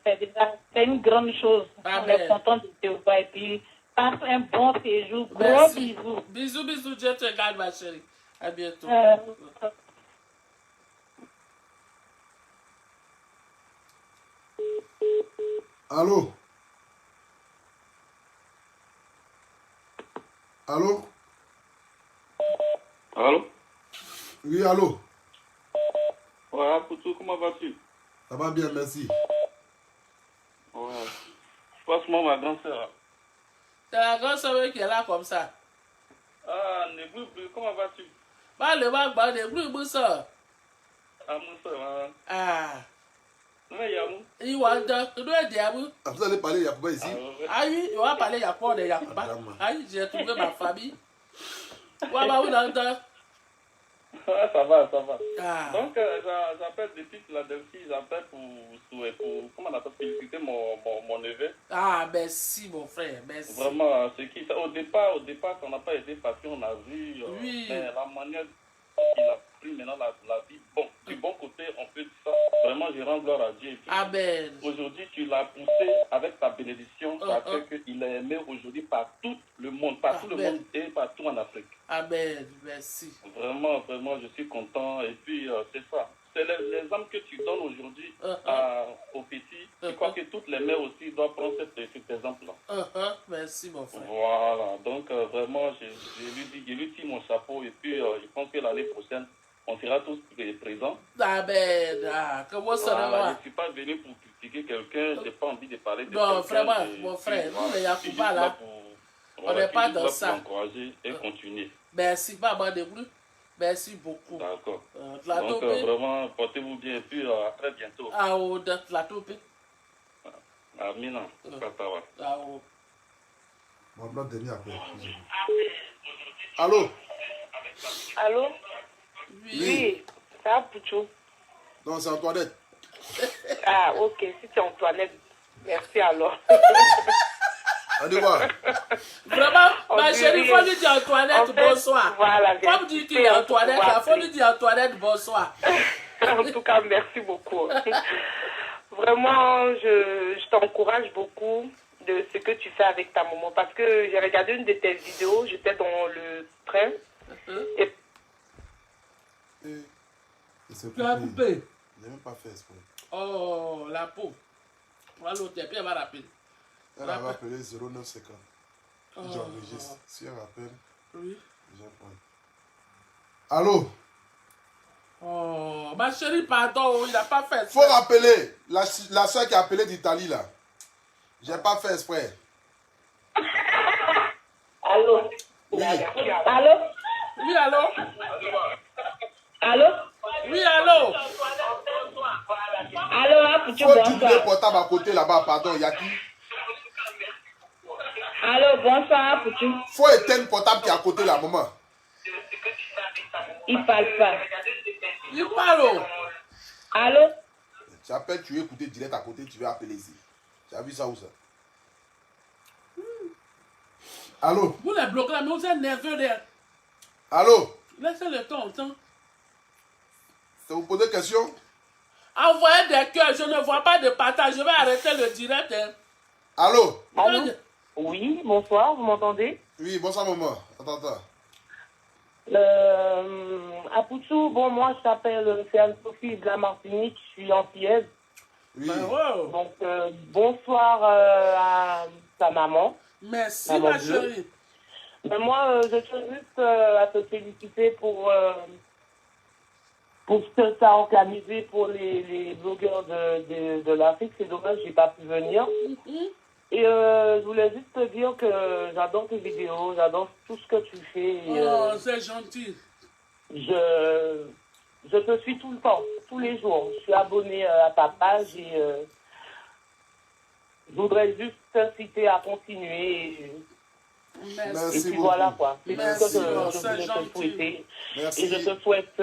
c'est une grande chose. Amen. On est content de te voir. Et puis, passe un bon séjour. Gros Merci. bisous. Bisous, Dieu te garde, ma chérie. À bientôt. Allô? Allô? Allô? Oui, allô? Ouais, Poutou, comment vas-tu? Ça va bien, merci. Ouais. Passe-moi ma grand-sœur. C'est la grande soeur qui est là comme ça. Ah, Nebou, comment vas-tu? Bah, le bac, bah, le bruit, ça. Ah, mon soeur, hein? Ah. Ouais, Yamou. Il va dire, tu dois dire, oui. Ah, vous allez parler Yacouba ici? Ah oui, on va parler Yacouba de Yacouba. Ah oui, j'ai trouvé ma famille. Ouais, bah oui, là-dedans. Ah, ça va. Ah. Donc, j'appelle depuis Philadelphie, j'appelle pour comment on appelle, féliciter mon neveu. Ah, merci, mon frère, merci. Vraiment, c'est qui ça? Au départ, ça n'a pas été facile, on a vu. Oui. Mais la manière qu'il a pris maintenant la vie, bon, du bon côté, on peut dire ça. Vraiment, je rends gloire à Dieu. Et puis, Amen. aujourd'hui, tu l'as poussé avec ta bénédiction, ça fait qu'il est aimé aujourd'hui par tout le monde, partout le monde et partout en Afrique. Amen, merci. Vraiment, je suis content. Et puis, c'est ça. C'est l'exemple que tu donnes aujourd'hui aux petits. Je crois que toutes les mères aussi doivent prendre cet exemple-là. Merci, mon frère. Voilà. Donc, vraiment, je lui tire mon chapeau. Et puis, je pense que l'année prochaine, on sera tous présents. Amen. Ah, comment ça va? Je ne suis pas venu pour critiquer quelqu'un. Je n'ai pas envie de parler de quelqu'un. Non, vraiment, mon frère, nous, les Yacouba, là, on n'est pas dans ça. Pour encourager et continuer. Merci, maman de Bleu. Merci beaucoup. D'accord. Donc, vraiment, portez-vous bien. Et puis, à très bientôt. Ah, oh, de la taupe. Amina. Katawa. Ah, oh. Mon blanc dernier après. Allô? Allô? Oui. Ça va, Poutou? Non, c'est Antoinette. Ah, ok. Si tu es Antoinette, merci alors. On dit quoi? Vraiment, ma chérie, il faut lui dire Antoinette, bonsoir. Voilà, comme dit qu'il est Antoinette, il faut lui dire Antoinette, bonsoir. En tout cas, merci beaucoup. Vraiment, je t'encourage beaucoup de ce que tu fais avec ta maman. Parce que j'ai regardé une de tes vidéos, j'étais dans le train. Et... Tu as coupé? Je n'ai même pas fait exprès. Oh, la pauvre. Voilà l'autre, et puis elle va rappeler. Elle avait appelé 0950. J'enregistre. Si elle rappelle, oui. Allô? Oh, ma chérie, pardon, il n'a pas fait exprès. Faut rappeler la soeur qui a appelé d'Italie là. J'ai pas fait exprès. Allô? Oui. Allô? Oui, allô? Allô? Oui, allô? Allô, Poutou, Faut du bonsoir. portable à côté là-bas, pardon, Yaki. Allô, bonsoir, Poutou. Faut éteindre le portable qui est à côté là, maman. Il parle pas. Il parle. Allô? Tu appelles, tu veux écouter direct à côté, tu veux appeler ici. Tu as vu ça où ça? Allô? Vous les bloquez là, mais vous êtes nerveux là. Allô? Laissez le temps, C'est vous poser question? Envoyez des cœurs, je ne vois pas de partage. Je vais arrêter le direct. Hein. Allô? Allô? Oui, bonsoir, vous m'entendez? Oui, bonsoir maman. Attends. À Poussou, bon, moi je t'appelle, c'est Anne-Sophie de la Martinique, je suis antillaise. Oui. Ben, wow. Donc, bonsoir à ta maman. Merci Maman ma bleue. chérie. Ben, moi, je tiens juste à te féliciter pour ce que tu as organisé pour les blogueurs de l'Afrique. C'est dommage, je n'ai pas pu venir. Et je voulais juste te dire que j'adore tes vidéos, j'adore tout ce que tu fais. Et, Oh, c'est gentil. je te suis tout le temps, tous les jours. Je suis abonnée à ta page et je voudrais juste t'inciter à continuer. Merci. Et puis beaucoup. voilà quoi. C'est Merci, tout ce que je c'est voulais te gentil. souhaiter. Merci. Et je te souhaite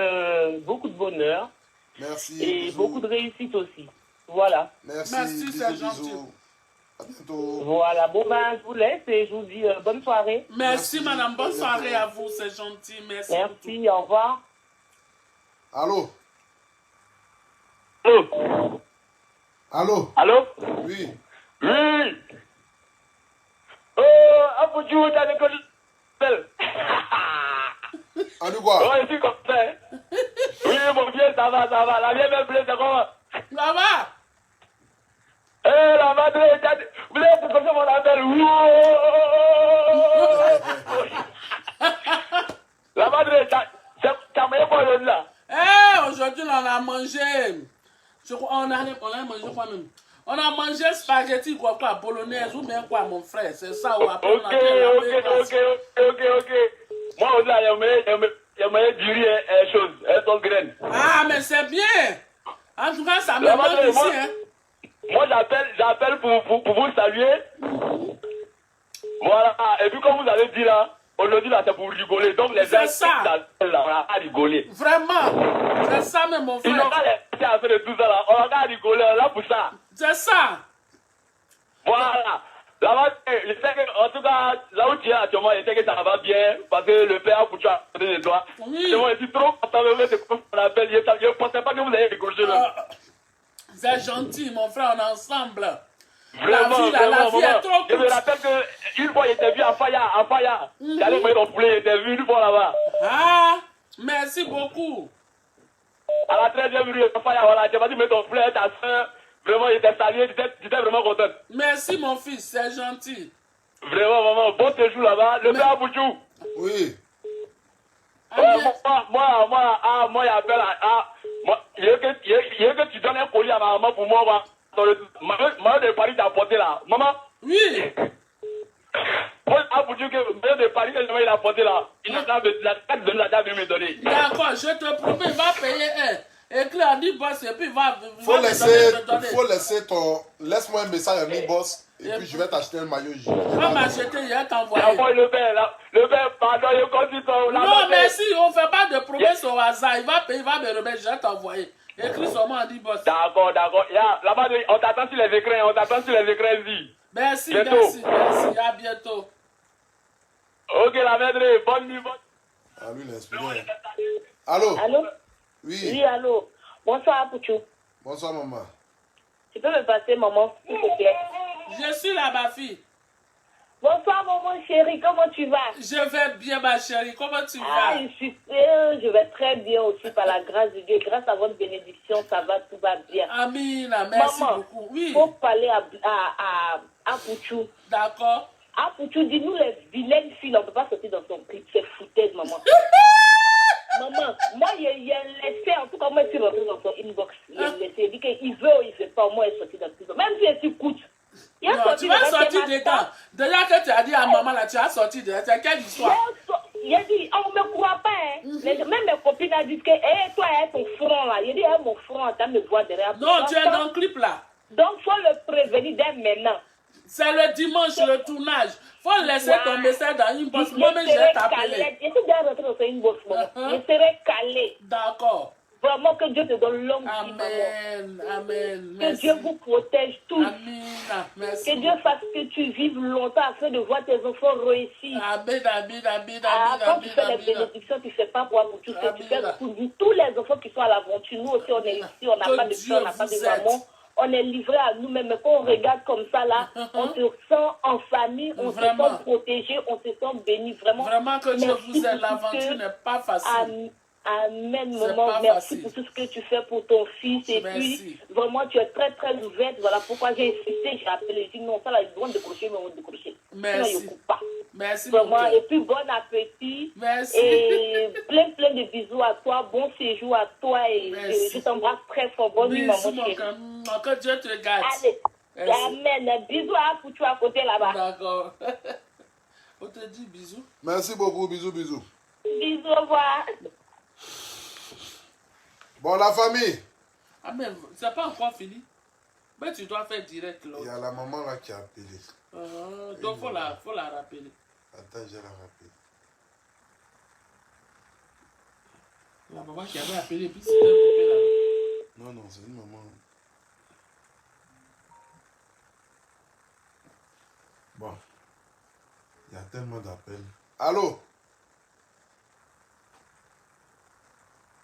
beaucoup de bonheur Merci. et bisous. beaucoup de réussite aussi. Voilà. Merci, Merci, bisous, c'est gentil. bisous. À bientôt. Voilà. Bon ben, je vous laisse et je vous dis bonne soirée. Merci, Merci. madame. Bonne À soirée bientôt. à vous, c'est gentil. Merci. Merci, au revoir. Allô? Allô? Allô? Allô? Oui. Oui. Apouchou, t'as des colis. On dit quoi? Ouais, ici comme ça. Hein. Oui, mon vieux, ça va. La vieille même bleue, c'est comment? Ça va? La madre, vous avez comme ça mon appel. La madre, t'as meilleur quoi là? Aujourd'hui, on a mangé. On a mangé quoi même? On a mangé spaghetti, quoi, bolognaise ou bien quoi, mon frère. C'est ça ou après on a fait la Ok. Moi, au-delà, j'aimerais du riz et chose, son graine. Ah, mais c'est bien. En tout cas, ça me La manque madre, ici, moi- hein. Moi, j'appelle pour vous saluer. Voilà. Et puis, comme vous avez dit là, aujourd'hui, là, c'est pour rigoler. Donc, les C'est gens ça. qui sont là, on a à rigoler. Vraiment. C'est ça, même, mon Ils n'ont frère. pas laissé à faire de tout ça là. On a à rigoler, on est là pour ça. C'est ça. Voilà. Là-bas, je sais que, en tout cas, là où tu es actuellement, je sais que ça va bien. Parce que le père, pour tu as donné les doigts. Oui. C'est moi, je suis trop content de c'est comme on appelle. Je ne pensais pas que vous allez rigoler. C'est gentil, mon frère, on est ensemble. Vraiment, la vie est trop Je me courte. rappelle qu'une fois, j'étais vu à Faya. J'allais manger ton poulet, j'étais vu une fois là-bas. Ah, merci beaucoup. À la 13e rue, à Faya, voilà. J'ai pas dit, mais ton poulet, ta soeur. Vraiment, j'étais salué, j'étais vraiment content. Merci, mon fils, c'est gentil. Vraiment, vraiment, bon séjour là-bas. Le père Abouchou. Oui. Ah, bien. Moi, il appelle il y a que tu donnes un colis à ma maman pour moi. Maman de Paris t'a apporté là. Maman, Oui. moi, Abouchou, que maman de Paris, il a apporté là. Il n'a pas donné la date de me donner. D'accord, je te promets, il va payer un. Écris à 10 boss et puis il va Faut me donner. faut laisser ton. Laisse-moi un message à mi-boss et puis je vais t'acheter un maillot. On va m'acheter, il va t'envoyer. D'abord, le père, pardon, il continue son. Non, merci, on ne fait pas de promesses au hasard. Il va payer, il va me remettre, je vais t'envoyer. Écris seulement à 10 boss. D'accord. Là-bas, on t'attend sur les écrans, ici. Merci, Bientôt. merci, à bientôt. Ok, la maître, bonne nuit. Ah, lui, il est inspiré. Allô? Allô? Oui. Oui, allô. Bonsoir, Pouchou. Bonsoir, maman. Tu peux me passer, maman, s'il te plaît? Je suis là, ma fille. Bonsoir, maman chérie, comment tu vas? Je vais bien, ma chérie. Comment tu Ah, vas? je vais très bien aussi par la grâce de Dieu. Grâce à votre bénédiction, ça va, tout va bien. Amina, merci Maman, beaucoup. Oui, il faut parler à Pouchou. d'accord. Ah, Pouchou, dis-nous les vilaines filles, on ne peut pas sortir dans son clip. C'est foutaise, maman. Maman, moi, il a laissé, en tout cas, moi, je suis rentrée dans son inbox. Il a laissé, il dit qu'il veut ou il ne veut pas, moi, il est sorti dans le prison. Même si elle s'écoute. Non, tu vas sortir dedans. Déjà que tu as dit à maman, là, tu as sorti dedans. C'est quelle histoire? Il a dit, on ne me croit pas. Hein. Même mes copines ont dit que, toi, ton front, là. Il a dit, mon front, tu me vois derrière. Non, tu es dans le clip, là. Donc, il faut le prévenir dès maintenant. C'est le dimanche, le tournage. Faut laisser ton message dans une box. Moi-même, je vais t'appeler. Je suis déjà rentré dans une box, maman. Je serai calé. D'accord. Vraiment que Dieu te donne longue vie, Amen. maman. Amen. Que Merci. Dieu vous protège tous. Amen. Merci. Que Dieu fasse que tu vives longtemps afin de voir tes enfants réussir. Amen. Amen. Amen. Quand tu fais les bénédictions, tu ne fais pas pour tout ça. Tu fais pour tous les enfants qui sont à l'aventure. Nous aussi, on est ici, on n'a pas de soeur, on n'a pas de maman. On est livré à nous-mêmes. Mais quand on regarde comme ça, là, on se sent en famille, on se sent protégé, on se sent béni. Vraiment, vraiment que Dieu vous aide. L'aventure n'est pas facile. Amen, maman. Merci pour tout ce que tu fais pour ton fils. Et puis, vraiment, tu es très, très ouverte. Voilà pourquoi j'ai insisté, j'ai appelé. J'ai dit non, ça là, ils vont décrocher, mais on va décrocher. Merci. Sinon, ils ne coupent pas. Merci, vraiment. Et puis, bon appétit. Merci. Et plein de bisous à toi. Bon séjour à toi. Et je t'embrasse très fort. Bonne nuit, maman chérie. Que Dieu te garde. Allez. Amen. Bisous à Foutu à côté là-bas. D'accord. On te dit bisous. Merci beaucoup. Bisous, bisous. Bisous, au revoir. Bon, la famille. Ah, mais c'est pas encore fini. Mais tu dois faire direct là. Il y a la maman là qui a appelé. Donc, faut la rappeler. Attends, je la rappelle. La maman qui avait appelé, puis c'était coupé là. Non, non, c'est une maman. Bon. Il y a tellement d'appels. Allô?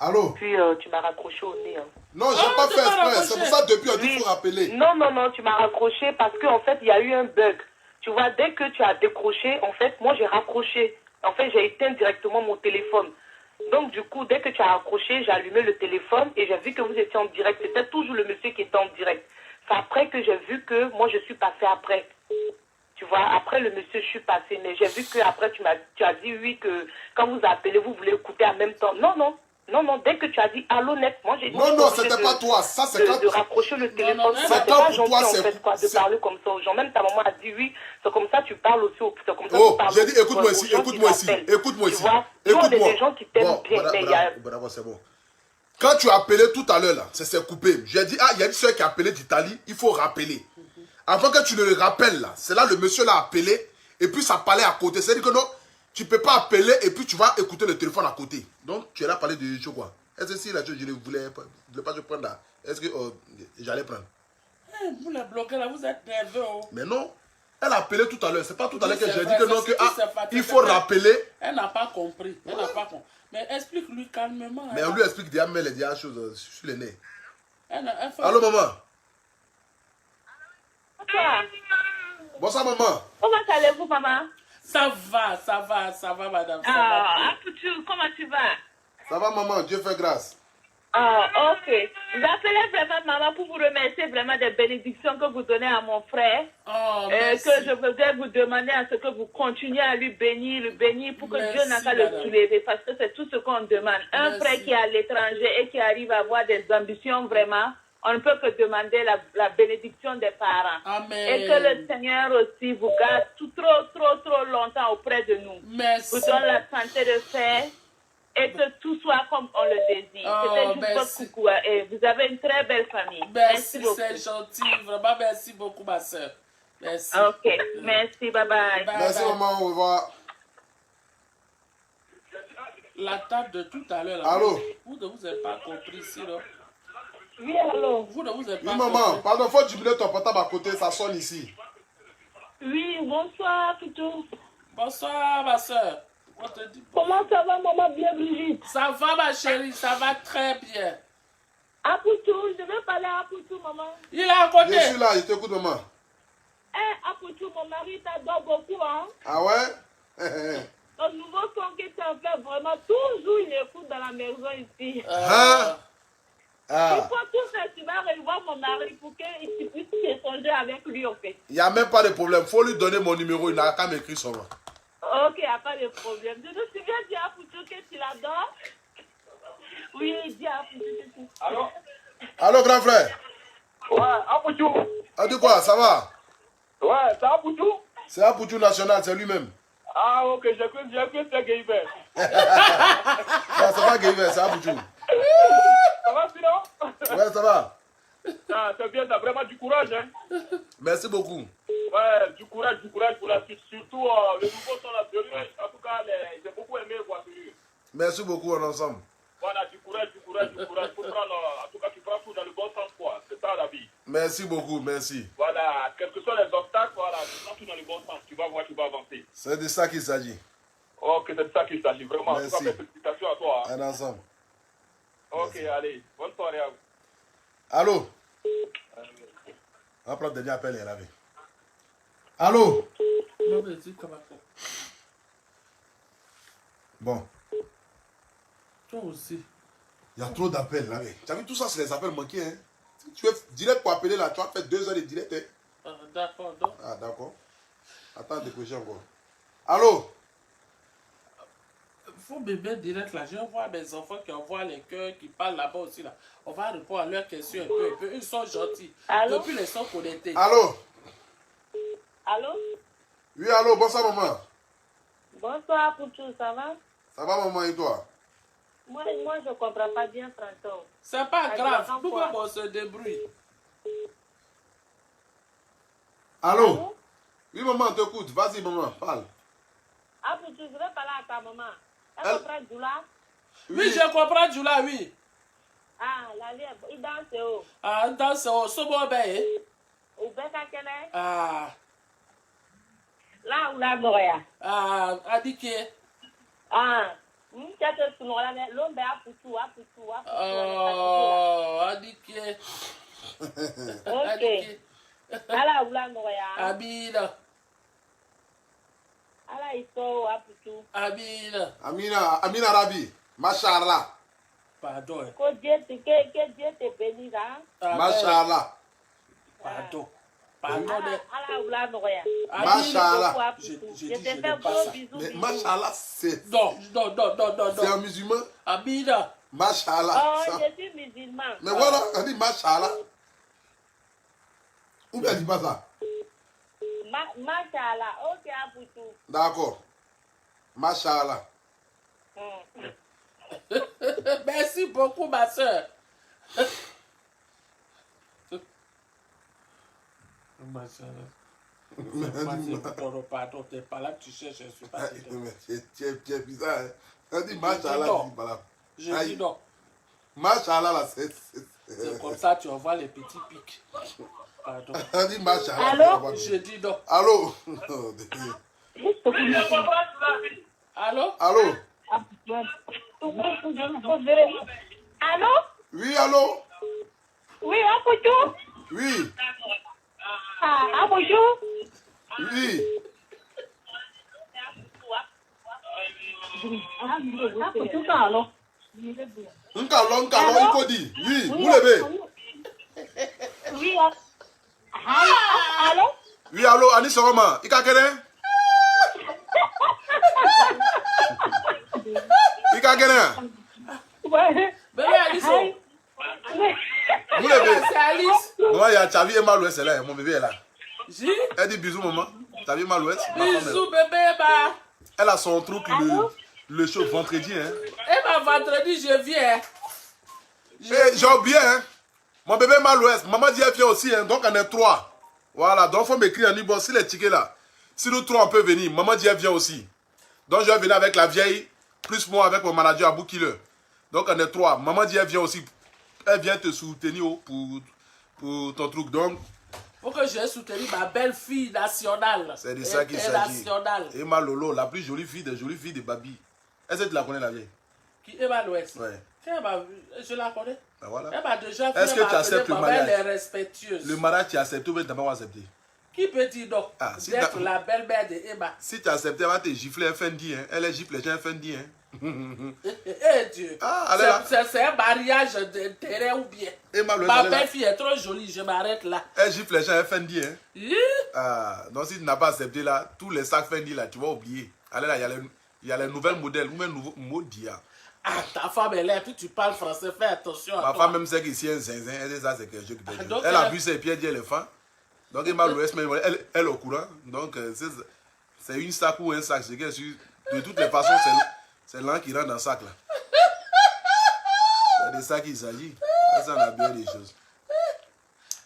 Allô? Puis tu m'as raccroché au nez. Hein. Non, j'ai pas fait exprès. C'est pour ça depuis on dit qu'il faut rappeler. Non, tu m'as raccroché parce qu'en fait, il y a eu un bug. Tu vois, dès que tu as décroché, en fait, moi j'ai raccroché. En fait, j'ai éteint directement mon téléphone. Donc, du coup, dès que tu as raccroché, j'ai allumé le téléphone et j'ai vu que vous étiez en direct. C'était toujours le monsieur qui était en direct. C'est après que j'ai vu que moi, je suis passée après. Tu vois, après le monsieur, je suis passée. Mais j'ai vu qu'après, tu as dit oui, que quand vous appelez, vous voulez écouter en même temps. Non, dès que tu as dit allô net, moi j'ai dit... Non, c'était pas toi. Ça, c'est quand... De raccrocher le téléphone. C'est pas pour toi, c'est... de parler comme ça aux gens. Même ta maman a dit oui, c'est comme ça tu parles aussi. C'est comme ça oh, j'ai dit écoute-moi ici. Écoute-moi ici. Écoute-moi. Des gens qui t'aiment bien, mais il y a... c'est bon. Quand tu as appelé tout à l'heure, là, c'est coupé. J'ai dit, il y a une soeur qui a appelé d'Italie, il faut rappeler. Avant que tu ne le rappelles, là, c'est là le monsieur l'a appelé, et puis ça parlait à côté. C'est-à-dire que non, tu ne peux pas appeler, et puis tu vas écouter le téléphone à côté. Donc, tu es là parler de je quoi. Est-ce que si la chose, je ne voulais pas te prendre là, est-ce que j'allais prendre? Vous les bloquez là, vous êtes nerveux. Mais non, elle a appelé tout à l'heure. C'est pas tout à l'heure que j'ai dit que non, il faut rappeler. Elle n'a pas compris. Elle n'a pas compris. Mais explique-lui calmement. Mais on lui explique déjà, mais les choses sur les nez. Faut... Allô, maman? Bonsoir. Bonsoir, maman. Comment allez-vous, maman? Ça va, madame. Apoutou, comment tu vas? Ça va, maman, Dieu fait grâce. Ah, ok. J'appelais vraiment maman pour vous remercier vraiment des bénédictions que vous donnez à mon frère. Que je voudrais vous demander à ce que vous continuez à lui bénir pour que Dieu n'a qu'à le soulever, parce que c'est tout ce qu'on demande. Un frère qui est à l'étranger et qui arrive à avoir des ambitions vraiment, on ne peut que demander la bénédiction des parents. Amen. Et que le Seigneur aussi vous garde trop longtemps auprès de nous. Merci. Vous donne la santé de faire. Et que tout soit comme on le désire. C'était juste votre coucou. Et vous avez une très belle famille. Merci beaucoup. C'est gentil. Vraiment, merci beaucoup, ma soeur. Merci. Ok. Merci. Bye-bye. Merci, maman. Au revoir. La table de tout à l'heure. Allô? Vous ne vous avez pas compris ici, là. Oui, allô? Vous ne vous avez pas compris. Oui, maman. Pardon, faut diminuer ton portable à côté. Ça sonne ici. Oui, bonsoir, Toutou. Bonsoir, ma soeur. Comment ça va, maman, bien Brigitte? Ça va, ma chérie, ça va très bien. Apoutou, je veux parler à Apoutou, maman. Il est à côté. Je suis là, je t'écoute, maman. Apoutou, mon mari t'adore beaucoup, hein? Ah ouais? Le nouveau son que tu as fait, vraiment, toujours il écoute dans la maison ici. Il faut tout faire, tu vas revoir mon mari pour qu'il puisse échanger avec lui, en fait. Il n'y a même pas de problème, il faut lui donner mon numéro, il n'a qu'à m'écrire son nom. Ok, il n'y a pas de problème. Je me souviens dire à Poutou que tu l'adores. Oui, dis à Poutou que tu... Allô, grand frère? Ouais, Apoutou. Ah, de quoi, ça va? Ouais, c'est Apoutou? C'est Apoutou national, c'est lui-même. Ah, ok, j'ai cru que c'était Guéhiver. C'est pas Guéhiver, c'est Apoutou. Ça va, sinon? Ouais, ça va. Ah, c'est bien, t'as vraiment du courage, hein? Merci beaucoup. Ouais, du courage pour la suite. Surtout le nouveau son là, en tout cas, j'ai beaucoup aimé voir celui. Merci beaucoup, on est ensemble. Voilà, du courage. du courage. En tout cas, tu prends tout dans le bon sens, quoi. C'est ça la vie. Merci beaucoup, merci. Voilà, quels que soient les obstacles, voilà, tu prends tout dans le bon sens. Tu vas voir, tu vas avancer. C'est de ça qu'il s'agit. Ok, c'est de ça qu'il s'agit, vraiment. Merci. En tout cas, félicitations à toi. Hein. Un ensemble. Ok, merci. allez, bonne soirée à vous. Allô? On va prendre le dernier appel et laver. Allô? Bon. Toi aussi. Il y a trop d'appels là. Tu as vu tout ça, c'est les appels manqués. Hein? Si tu es direct pour appeler là, tu as fait 2 heures de direct. Hein? D'accord. Ah, d'accord. Attends, décrocher encore. Allô? Il faut bébé direct là. Je vois des enfants qui envoient les cœurs, qui parlent là-bas aussi là. On va répondre à leurs questions un peu. Ils sont gentils. Allô? Depuis les sont connectés. Allô? Allô? Oui, allô, bonsoir maman. Bonsoir, Poutou, ça va? Ça va maman et toi? Moi, je ne comprends pas bien français. C'est pas grave. attends, Nous quoi? on se débrouille. Allô? Oui maman, on t'écoute. Vas-y maman, parle. Ah, Poutou, je vais parler à ta maman. Elle- Elle comprend Djoula? Oui, je comprends Djoula, oui. Ah, la vie, il danse où? Ah, dans ce Sobobe. Au Beka Kene? Ah, Là où la Goya? Adike. Ah, tu as ce nom-là, l'homme à Poutou, à Poutou, à Poutou. Oh, Adike. Ok. Ala où la Goya? Abida. Ala, ils sont à Poutou. Abida. Amina Rabi. Machallah. Pardon. Que Dieu te bénisse, hein? Machallah. Pardon. Ala où la Goya? Machallah. Je Je dis, te je fais n'aime pas gros ça. bisous, Mais bisous. Machallah, c'est Non. un musulman. Abida. Machallah. Oh, Ça. je suis musulman. Mais voilà, on dit Machallah. Ou bien dis pas ça. Machallah, ok, à Poutou. D'accord. Machallah. Merci beaucoup, ma soeur. Ma soeur. Pardon, t'es pas là, tu cherches, je suis pas dedans. Tu es bizarre. Hein? On dit Machallah, Non. tu dis pas là. Je Aïe. dis non. Machallah, là, c'est. C'est comme ça, tu envoies les petits pics. Pardon. On dit Machallah. Allô? Je dis non. Allô? Allô? Allô? Allô? Oui, allô? Oui, à Poutou? Oui, Ah, bonjour. oui. Ah, Poutou, allô? Nkalo, il faut dire. Oui, vous levez. Oui, allô? Oui, allô, Anis Soroma. Ika Kene? Ika Kene? Ouais. Bébé Alice. Vous levez. C'est Alice. Maman, il y a Chavi et Malouès, c'est là. Mon bébé est là. J. Elle dit bisous, maman. Chavi et Malouès. Ma femme est là. Bisous, bébé. Bah. Elle a son truc le show vendredi. Hein. Et bah, vendredi, je viens. Eh, j'ai oublié. Hein. Mon bébé Malouès. Maman dit elle vient aussi. Hein. Donc, on est 3. Voilà. Donc, il faut m'écrire en disant, si les tickets là, si nous 3, on peut venir. Maman dit elle vient aussi. Donc, je vais venir avec la vieille, plus moi avec mon manager Abou Killer. Donc, on est 3. Maman dit elle vient aussi. Elle vient te soutenir pour ton truc. Donc, Pour que je soutienne ma belle-fille nationale. c'est de ça qu'il s'agit. Nationale. Emma Lolo, la plus jolie fille de Babi. Est-ce que tu la connais, la vieille? Qui est ma l'ouest. Ouais. Je la connais. Ben voilà. Elle m'a déjà fait. Est-ce que tu acceptes le mariage? Elle est respectueuse. Le mariage, tu acceptes ou bien tu n'as pas accepté? Qui peut dire non? Ah, si D'être t'as- la belle-mère de Emma. Si tu acceptes, elle va te gifler un fendi. Hein. Elle est gifle les gens un fendi. Hein. Eh Dieu. Ah, allez là. C'est un mariage d'intérêt ou bien. Emma Lolo, Ma elle est là. belle-fille est trop jolie, je m'arrête là. Elle gifle les gens un fendi. Hein. Hi. Ah, donc si tu n'as pas accepté là, tous les sacs fendi là, tu vas oublier. Allez là, il y a les nouvelles modèles ou même nouveaux Modia. Ah, ta femme est là, puis tu parles français, fais attention à Ma toi. femme même sait qu'ici, un zinzin, elle dit ça, c'est quelque chose qui peut dire. donc Elle a elle- vu ses pieds d'éléphant. Donc, Emma Louès, elle est au courant. Donc, c'est une sac ou un sac. C'est que de toutes les façons, c'est l'un qui rentre dans le sac là. C'est de ça qu'il s'agit. Ça, on a bien des choses.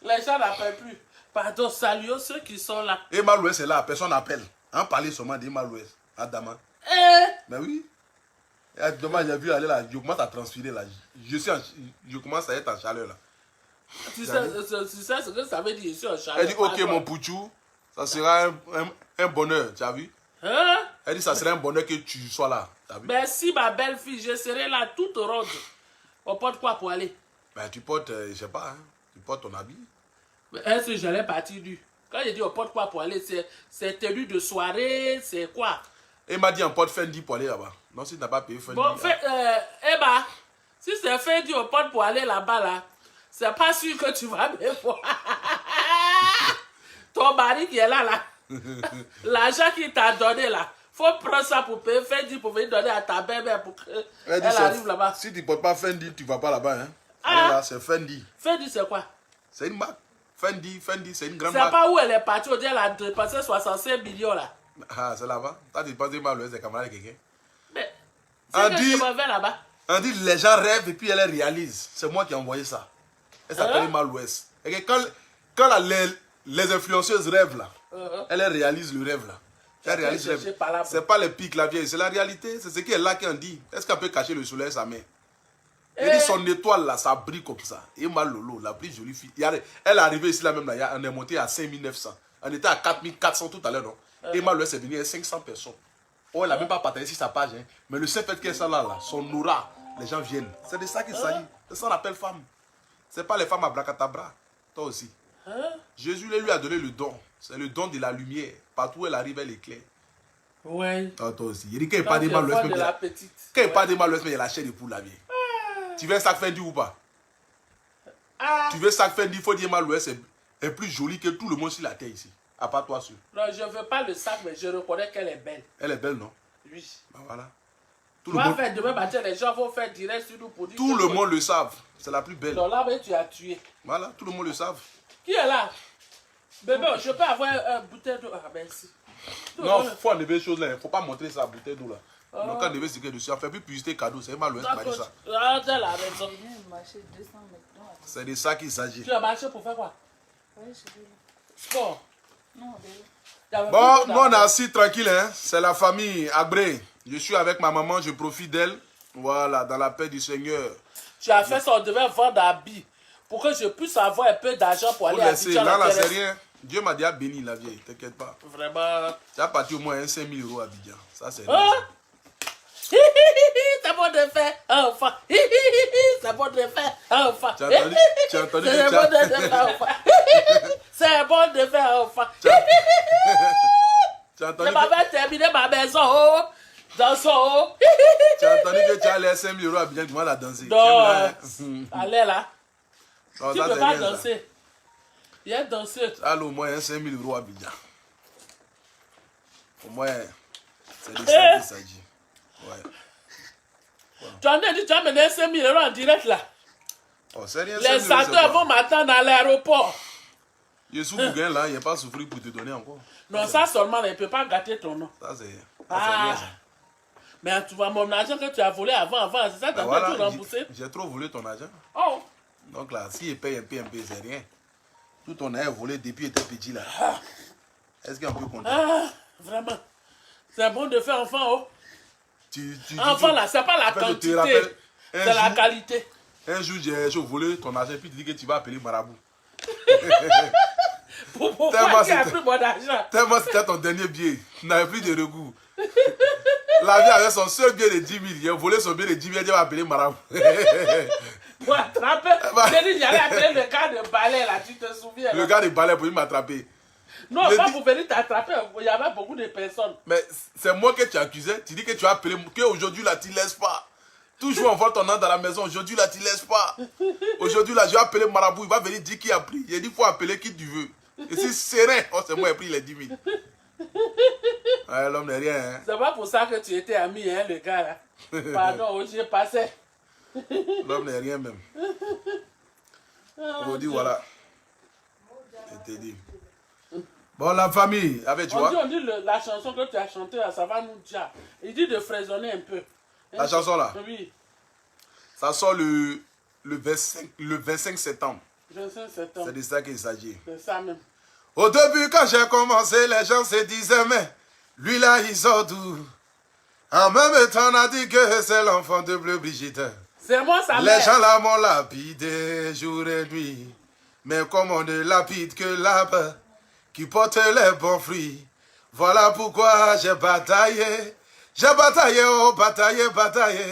Les gens n'appellent plus. Pardon, saluons ceux qui sont là. Emma Louès est là, personne n'appelle. On parlait seulement d'Emma Louès, Adama. Eh, Mais oui. Demain, j'ai vu aller là, je commence à transpirer là. Je commence à être en chaleur là. Tu sais ce que ça veut dire, je suis en chaleur. Elle dit, ok mon pouchou, ça sera un bonheur, tu as vu? Hein? Elle dit, ça serait un bonheur que tu sois là, tu as vu? Merci ma belle fille, je serai là toute ronde. On porte quoi pour aller? Ben tu portes, je sais pas, hein, tu portes ton habit. Est-ce que j'allais partir du? Quand j'ai dit on porte quoi pour aller, c'est tenue de soirée, c'est quoi? Elle m'a dit on porte Fendi pour aller là-bas. Non, si tu n'as pas payé Fendi. Bon, Emma, si c'est Fendi on porte pour aller là-bas, là, c'est pas sûr que tu vas me voir. Ton mari qui est là, l'argent qu'il t'a donné là, faut prendre ça pour payer Fendi pour venir donner à ta bébé pour qu'elle arrive là-bas. Si tu ne portes pas Fendi, tu ne vas pas là-bas. Hein. Ah. Là, c'est Fendi. Fendi, c'est quoi? C'est une marque. Fendi, c'est une grande c'est marque. C'est pas où elle est partie, on dit elle a dépensé 65 millions là. Ah, c'est là-bas. Tu as dépensé mal l'ouest des camarades de quelqu'un. Mais, c'est que je m'en vais là-bas. On dit les gens rêvent et puis elle réalise. C'est moi qui ai envoyé ça. Elle s'appelle Mal l'ouest. Et que quand les influenceuses rêvent là, elle réalise le rêve là. Elle réalise le rêve. C'est pas les pics la vieille, c'est la réalité. C'est ce qui est là qu'on dit. Est-ce qu'elle peut cacher le soleil sa main? Elle dit son étoile là, ça brille comme ça. Et Mal Lolo, la plus jolie fille. Elle est arrivée ici là même là, on est monté à 5900. On était à 4400 tout à l'heure, non? Et Mal l'ouest est venu à 500 personnes. Oh, elle n'a même pas partagé sur sa page. Hein. Mais le seul fait qu'elle soit là, son aura, les gens viennent. C'est de ça qu'il s'agit. C'est ça qu'on appelle femme. C'est pas les femmes à bracadabra. Toi aussi. Jésus lui a donné le don. C'est le don de la lumière. Partout où elle arrive, elle éclaire. Ouais. Toi aussi. Il dit qu'il n'y a pas de mal l'ouest, mais il n'y a pas de mal l'ouest, mais il y a la chair de poule la vieille. Tu veux un sac Fendi ou pas? Tu veux un sac Fendi, il faut dire mal l'ouest est plus joli que tout le monde sur la terre ici. À part toi seul. Non, je ne veux pas le sac, mais je reconnais qu'elle est belle. Elle est belle, non? Oui. Ben voilà. Faire demain matin, les gens vont faire direct sur nous pour dire. Tout le monde le savent. C'est la plus belle. Non, là, mais tu as tué. Voilà, tout le monde le savent. Qui est là? Bébé, je peux avoir une bouteille d'eau. Ah, merci. Non, il faut enlever les choses là. Il ne faut pas montrer sa bouteille d'eau là. Donc, quand on enlève ce qu'il y a dessus, on ne fait plus publicité cadeau. C'est mal l'ouest qui m'a dit ça. Ah, tu as la raison. C'est de ça qu'il s'agit. Tu as marché pour faire quoi? Oui, je vais. Sport. Non, bon, nous on est assis tranquille, hein. C'est la famille Abré. Je suis avec ma maman, je profite d'elle. Voilà, dans la paix du Seigneur. Tu as fait ça, on devait vendre habits pour que je puisse avoir un peu d'argent pour aller à Abidjan. Là, c'est rien. Dieu m'a déjà béni la vieille, t'inquiète pas. Vraiment. Tu as parti au moins 5 000 € à Abidjan. Ça, c'est rien. C'est bon de faire, enfin. C'est bon de faire, enfin. Tu as entendu C'est bon de faire, enfin. C'est bon de faire, enfin. Tu as entendu je m'avais terminé ma maison. Dans son. Tu as entendu que tu as les 5 000 € à Abidjan, tu vas la danser. Non. Allez là. Non, tu ça, peux pas rien, danser. Il y a une danseuse. Allô, au moins 5 000 € à Abidjan. Au moins, c'est de ça qu'il s'agit. Ouais. Tu en as dit, tu as mené 5 000 € en direct là. Oh, c'est rien. Les acteurs vont m'attendre à l'aéroport. Je suis Bougain là, il n'y a pas souffrir pour te donner encore. Non, ça seulement, il ne peut pas gâter ton nom. Ça, c'est Ah. rien. Ça. Mais tu vois, mon argent que tu as volé avant, c'est ça, tu as Voilà, tout remboursé. j'ai trop volé ton argent. Oh. Donc là, s'il paye un peu, c'est rien. Tout ton argent volé depuis était petit là. Est-ce qu'on peut compter? Ah, vraiment. C'est bon de faire enfant, oh. Enfant là, c'est pas la quantité, c'est la qualité. Un jour, j'ai volé ton argent, puis tu dis que tu vas appeler Marabout. Pourquoi tu as pris mon argent? Tellement c'était ton dernier billet, tu n'avais plus de recours. La vie avait son seul billet de 10 000, il a volé son billet de 10 000, il va appeler Marabout. Pour attraper, j'ai dit j'allais appeler le gars de balai là, tu te souviens? Le gars de balai pour m'attraper. Non, pas pour venir t'attraper, il y avait beaucoup de personnes. Mais c'est moi que tu accusais, tu dis que tu as appelé, qu'aujourd'hui là tu ne laisses pas. Toujours on voit ton nom dans la maison, aujourd'hui là tu ne laisses pas. Aujourd'hui là je vais appeler Marabout, il va venir dire qui a pris. Il a dit il faut appeler qui tu veux. Et si c'est serein, oh c'est moi qui ai pris les 10 000. Ouais, l'homme n'est rien. Hein. C'est pas pour ça que tu étais ami, hein, le gars là. Pardon, j'ai passé. L'homme n'est rien même. On dit voilà. Je te dis. Bon, la famille, avec toi. On dit la chanson que tu as chantée, ça va nous dire. Il dit de frésonner un peu. La chanson là? Oui. Ça sort le 25 septembre. 25 septembre. C'est de ça qu'il s'agit. C'est ça même. Au début, quand j'ai commencé, les gens se disaient, mais lui là, il sort d'où? En même temps, on a dit que c'est l'enfant de Bleu Brigitte. C'est moi, sa mère. Les gens là m'ont lapidé jour et nuit. Mais comme on ne lapide que l'arbre qui porte les bons fruits. Voilà pourquoi j'ai bataillé. J'ai bataillé, oh, bataillé, bataillé.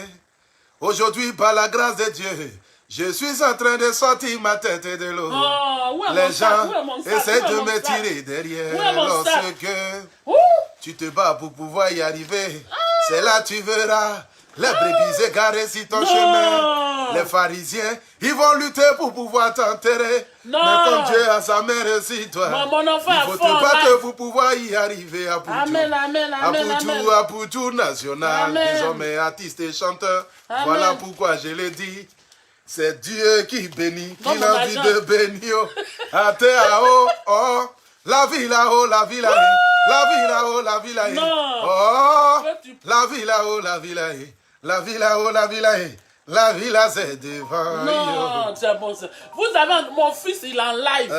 Aujourd'hui, par la grâce de Dieu, je suis en train de sortir ma tête de l'eau. Oh, les gens essaient de me tirer derrière lorsque tu te bats pour pouvoir y arriver. C'est là tu verras les brebis égarées sur ton chemin. Les pharisiens, ils vont lutter pour pouvoir t'enterrer. Mais comme Dieu a sa mère sur toi, il faut te battre pour pouvoir y arriver à Poutou. Amen, amen, amen, à Poutou national, des hommes et artistes et chanteurs. Amen. Voilà pourquoi je l'ai dit. C'est Dieu qui bénit, qui a envie de bénir. À terre, oh, oh, la vie là-haut, la vie là-haut, la vie là-haut, la vie là-haut. Oh, la vie là-haut, la vie là-haut, la vie là-haut, la vie là-haut. La vie là, c'est devant. Non, c'est bon. Vous avez mon fils, il est en live.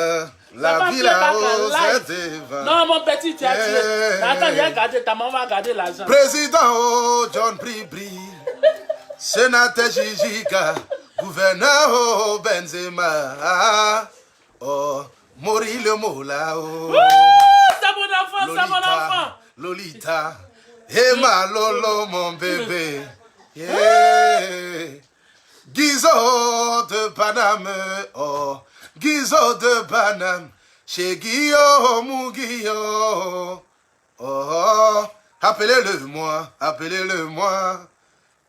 La vie là-haut, c'est devant. Non, mon petit, tu as tué. Attends, viens regarder, ta maman va regarder l'argent. Président, oh, John Bribri. Sénateur Jijika. Gouverneur, oh, Benzema. Oh, Mori le Mola, oh. C'est mon enfant, c'est mon enfant. Lolita. Emma Lolo, mon bébé. Yeah. Guizot de Paname, oh, Guizot de Paname, chez Guillaume Guillaume, oh, appelez-le moi,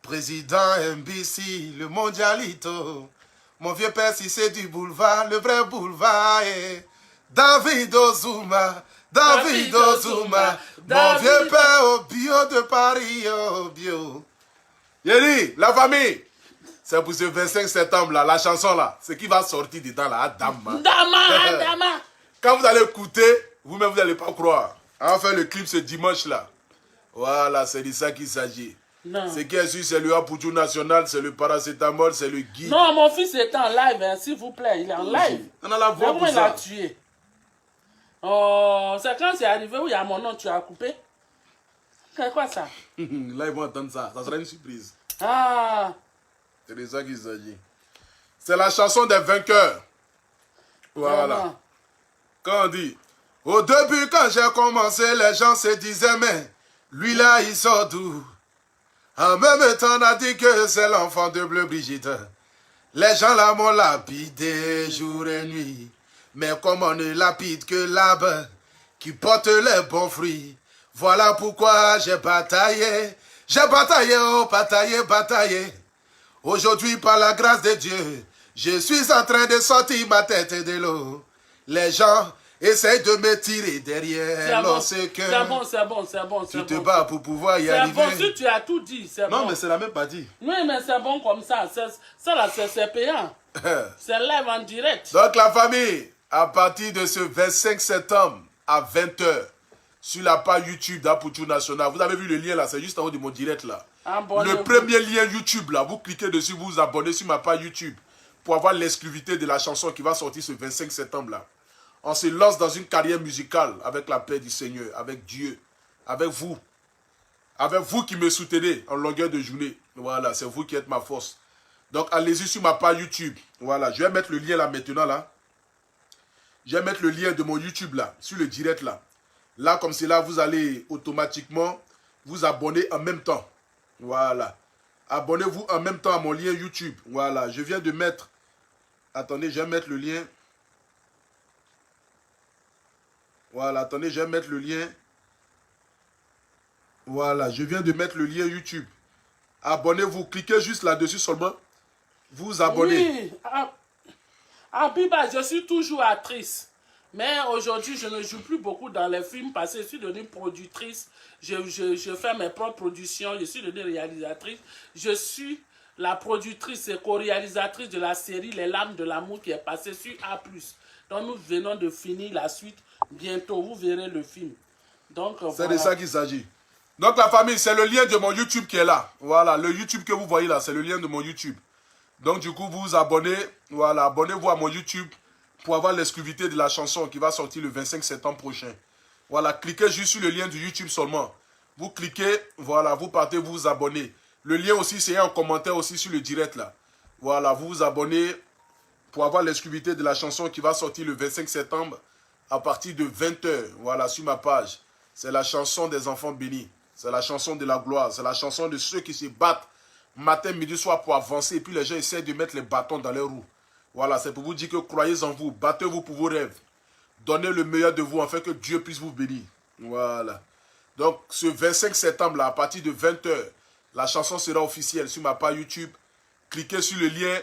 président MBC, le mondialito, mon vieux père si c'est du boulevard, le vrai boulevard, David Ozuma, mon vieux père au bio de Paris, au bio. Yeri, la famille, c'est pour ce 25 septembre là, la chanson là, ce qui va sortir dedans là, Dama. Dama. Quand vous allez écouter, vous-même vous n'allez pas croire. On va faire le clip ce dimanche là. Voilà, c'est de ça qu'il s'agit. Ce qui est sûr, c'est le Poutou national, c'est le paracétamol, c'est le Guy. Non, mon fils est en live, hein, s'il vous plaît, il est en live. On a la voix pour ça. Il l'a tué. Oh, c'est quand c'est arrivé où il y a mon nom, tu as coupé? C'est quoi ça? Là, ils vont entendre ça. Ça sera une surprise. Ah. C'est de ça qu'il s'agit. C'est la chanson des vainqueurs. Voilà. Quand on dit, au début, quand j'ai commencé, les gens se disaient, mais lui là, il sort d'où? En même temps, on a dit que c'est l'enfant de Bleu Brigitte. Les gens là m'ont lapidé jour et nuit. Mais comme on ne lapide que l'arbre qui porte les bons fruits. Voilà pourquoi j'ai bataillé, oh, bataillé. Aujourd'hui, par la grâce de Dieu, je suis en train de sortir ma tête de l'eau. Les gens essayent de me tirer derrière lorsque c'est bon. Tu te bats pour pouvoir y arriver. C'est bon, si tu as tout dit, c'est bon. Non, mais c'est la même pas dit. Oui, mais c'est bon comme ça. Ça là, c'est payant. C'est live en direct. Donc la famille, à partir de ce 25 septembre à 20h, sur la page YouTube d'Apoutou National. Vous avez vu le lien là, c'est juste en haut de mon direct là. Le premier lien YouTube là, vous cliquez dessus, vous vous abonnez sur ma page YouTube pour avoir l'exclusivité de la chanson qui va sortir ce 25 septembre là. On se lance dans une carrière musicale avec la paix du Seigneur, avec Dieu, avec vous. Avec vous qui me soutenez en longueur de journée. Voilà, c'est vous qui êtes ma force. Donc allez-y sur ma page YouTube. Voilà, je vais mettre le lien là maintenant là. Je vais mettre le lien de mon YouTube là, sur le direct là. Là, comme c'est là, vous allez automatiquement vous abonner en même temps. Voilà. Abonnez-vous en même temps à mon lien YouTube. Voilà. Je viens de mettre... Attendez, je vais mettre le lien. Voilà. Attendez, je vais mettre le lien. Voilà. Je viens de mettre le lien YouTube. Abonnez-vous. Cliquez juste là-dessus seulement. Vous abonnez. Oui. Abiba, je suis toujours actrice. Mais aujourd'hui, je ne joue plus beaucoup dans les films parce que je suis devenue productrice. Je fais mes propres productions. Je suis devenue réalisatrice. Je suis la productrice et co-réalisatrice de la série Les Lames de l'amour qui est passée sur A+. Donc nous venons de finir la suite. Bientôt, vous verrez le film. Donc c'est de ça qu'il s'agit. Donc la famille, c'est le lien de mon YouTube qui est là. Voilà, le YouTube que vous voyez là, c'est le lien de mon YouTube. Donc du coup, vous vous abonnez. Voilà, abonnez-vous à mon YouTube pour avoir l'exclusivité de la chanson qui va sortir le 25 septembre prochain. Voilà, cliquez juste sur le lien du YouTube seulement. Vous cliquez, voilà, vous partez vous abonner. Le lien aussi, c'est en commentaire aussi sur le direct là. Voilà, vous vous abonnez pour avoir l'exclusivité de la chanson qui va sortir le 25 septembre à partir de 20 h. Voilà, sur ma page. C'est la chanson des enfants bénis. C'est la chanson de la gloire. C'est la chanson de ceux qui se battent matin, midi, soir pour avancer. Et puis les gens essaient de mettre les bâtons dans les roues. Voilà, c'est pour vous dire que croyez en vous. Battez-vous pour vos rêves. Donnez le meilleur de vous afin que Dieu puisse vous bénir. Voilà. Donc, ce 25 septembre, là, à partir de 20 h, la chanson sera officielle sur ma page YouTube. Cliquez sur le lien,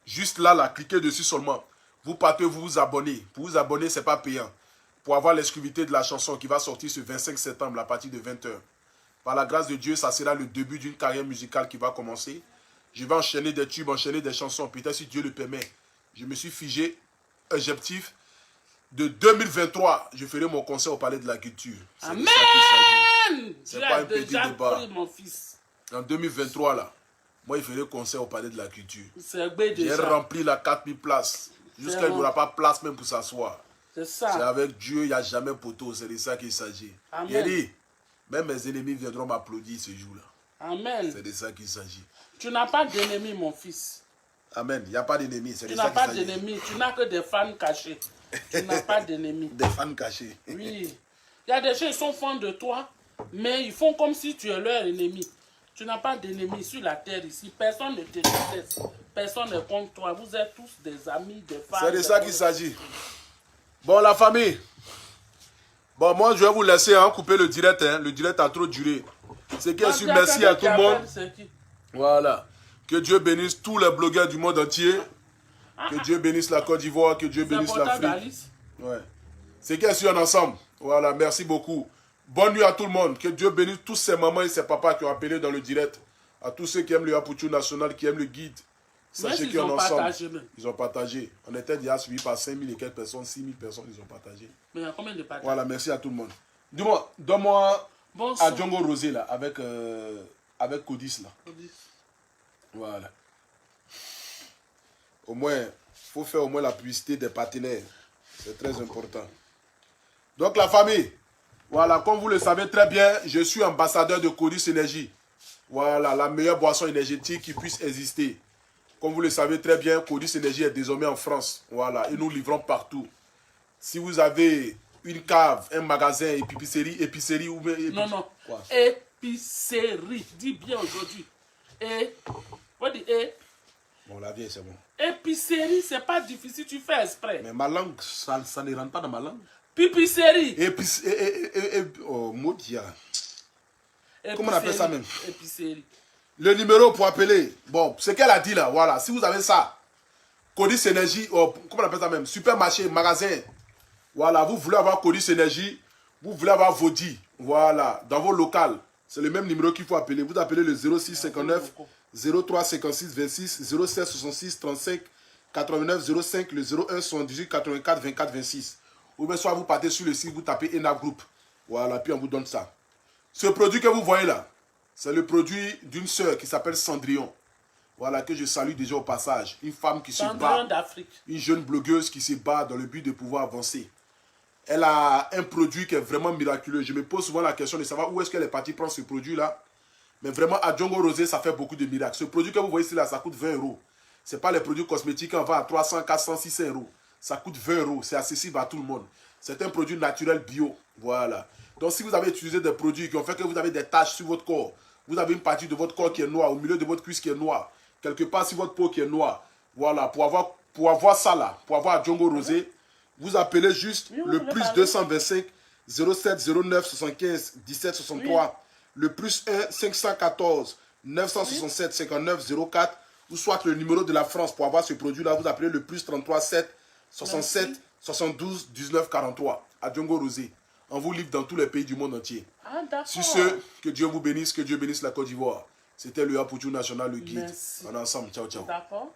juste là, cliquez dessus seulement. Vous partez, vous vous abonnez. Pour vous abonner, ce n'est pas payant. Pour avoir l'exclusivité de la chanson qui va sortir ce 25 septembre, à partir de 20 h. Par la grâce de Dieu, ça sera le début d'une carrière musicale qui va commencer. Je vais enchaîner des tubes, enchaîner des chansons. Peut-être si Dieu le permet. Je me suis figé objectif. De 2023, je ferai mon concert au Palais de la Culture. Amen! C'est pas un petit débat. Mon fils. En 2023, là, moi, je ferai concert au Palais de la Culture. J'ai Déjà. rempli la 4000 places. Jusqu'à il n'y aura pas place même pour s'asseoir. C'est ça. C'est avec Dieu, il n'y a jamais poteau. C'est de ça qu'il s'agit. Amen. Même mes ennemis viendront m'applaudir ce jour-là. Amen. C'est de ça qu'il s'agit. Tu n'as pas d'ennemis, mon fils. Amen. Il n'y a pas d'ennemis. Tu n'as pas d'ennemis. Tu n'as que des fans cachés. Tu n'as pas d'ennemis. Des fans cachés. Oui. Il y a des gens qui sont fans de toi, mais ils font comme si tu es leur ennemi. Tu n'as pas d'ennemis sur la terre ici. Personne ne te déteste. Personne n'est contre toi. Vous êtes tous des amis, des fans. C'est de ça qu'il s'agit. Bon, la famille. Bon, moi, je vais vous laisser couper le direct. Le direct a trop duré. C'est qui est sûr, merci à tout le monde. Voilà. Que Dieu bénisse tous les blogueurs du monde entier. Que Dieu bénisse la Côte d'Ivoire. Que Dieu bénisse l'Afrique. Ouais. C'est qui est sûr ensemble. Voilà, merci beaucoup. Bonne nuit à tout le monde. Que Dieu bénisse tous ces mamans et ces papas qui ont appelé dans le direct. À tous ceux qui aiment le Apoutou national, qui aiment le guide. Sachez qu'ils ont ensemble. Ils ont partagé. On était déjà suivis par 5000 et quelques personnes, 6000 personnes, ils ont partagé. Mais il y a combien de partages? Voilà, merci à tout le monde. Dis-moi, donne-moi à Djongo Rosé là, avec Codis là. Codis. Voilà. Au moins, il faut faire au moins la publicité des partenaires. C'est très important. Donc la famille, voilà, comme vous le savez très bien, je suis ambassadeur de Codis Énergie. Voilà, la meilleure boisson énergétique qui puisse exister. Comme vous le savez très bien, Codis Énergie est désormais en France. Voilà, et nous livrons partout. Si vous avez une cave, un magasin, épicerie ou... Non. Quoi? Épicerie. Dis bien aujourd'hui. On dit Bon, la vieille, c'est bon. Épicerie, c'est pas difficile, tu fais exprès. Mais ma langue, ça ne rentre pas dans ma langue. Pipicerie. Oh, Maudia. Comment on appelle ça même? Épicerie. Le numéro pour appeler. Bon, ce qu'elle a dit là, voilà. Si vous avez ça, Codis Énergie, comment on appelle ça même? Supermarché, magasin. Voilà, vous voulez avoir Codis Énergie, vous voulez avoir Vaudi. Voilà, dans vos locales. C'est le même numéro qu'il faut appeler. Vous appelez le 06 59 03 56 26 07 66 35 89 05, le 01 78 84 24 26. Ou bien soit vous partez sur le site, vous tapez ENA Group. Voilà, puis on vous donne ça. Ce produit que vous voyez là, c'est le produit d'une sœur qui s'appelle Cendrillon. Voilà, que je salue déjà au passage. Une femme qui se bat. Une jeune blogueuse qui se bat dans le but de pouvoir avancer. Elle a un produit qui est vraiment miraculeux. Je me pose souvent la question de savoir où est-ce qu'elle est partie prendre ce produit-là. Mais vraiment, à Djongo Rosé, ça fait beaucoup de miracles. Ce produit que vous voyez ici, là, ça coûte 20 €. Ce n'est pas les produits cosmétiques qu'on vend à 300, 400, 600 €. Ça coûte 20 €. C'est accessible à tout le monde. C'est un produit naturel bio. Voilà. Donc, si vous avez utilisé des produits qui ont fait que vous avez des taches sur votre corps, vous avez une partie de votre corps qui est noire, au milieu de votre cuisse qui est noire, quelque part sur votre peau qui est noire, voilà, pour avoir ça là, pour avoir Djongo Rosé, vous appelez juste le plus 225 07 09 75 17 63, le plus 1 514 967 59 04, ou soit le numéro de la France pour avoir ce produit là, vous appelez le plus 33 7 67 72 19 43 à Djongo Rosé. On vous livre dans tous les pays du monde entier. Sur ce, que Dieu vous bénisse, que Dieu bénisse la Côte d'Ivoire. C'était le Apoutou National, le guide. Merci. On est ensemble. Ciao, ciao. D'accord.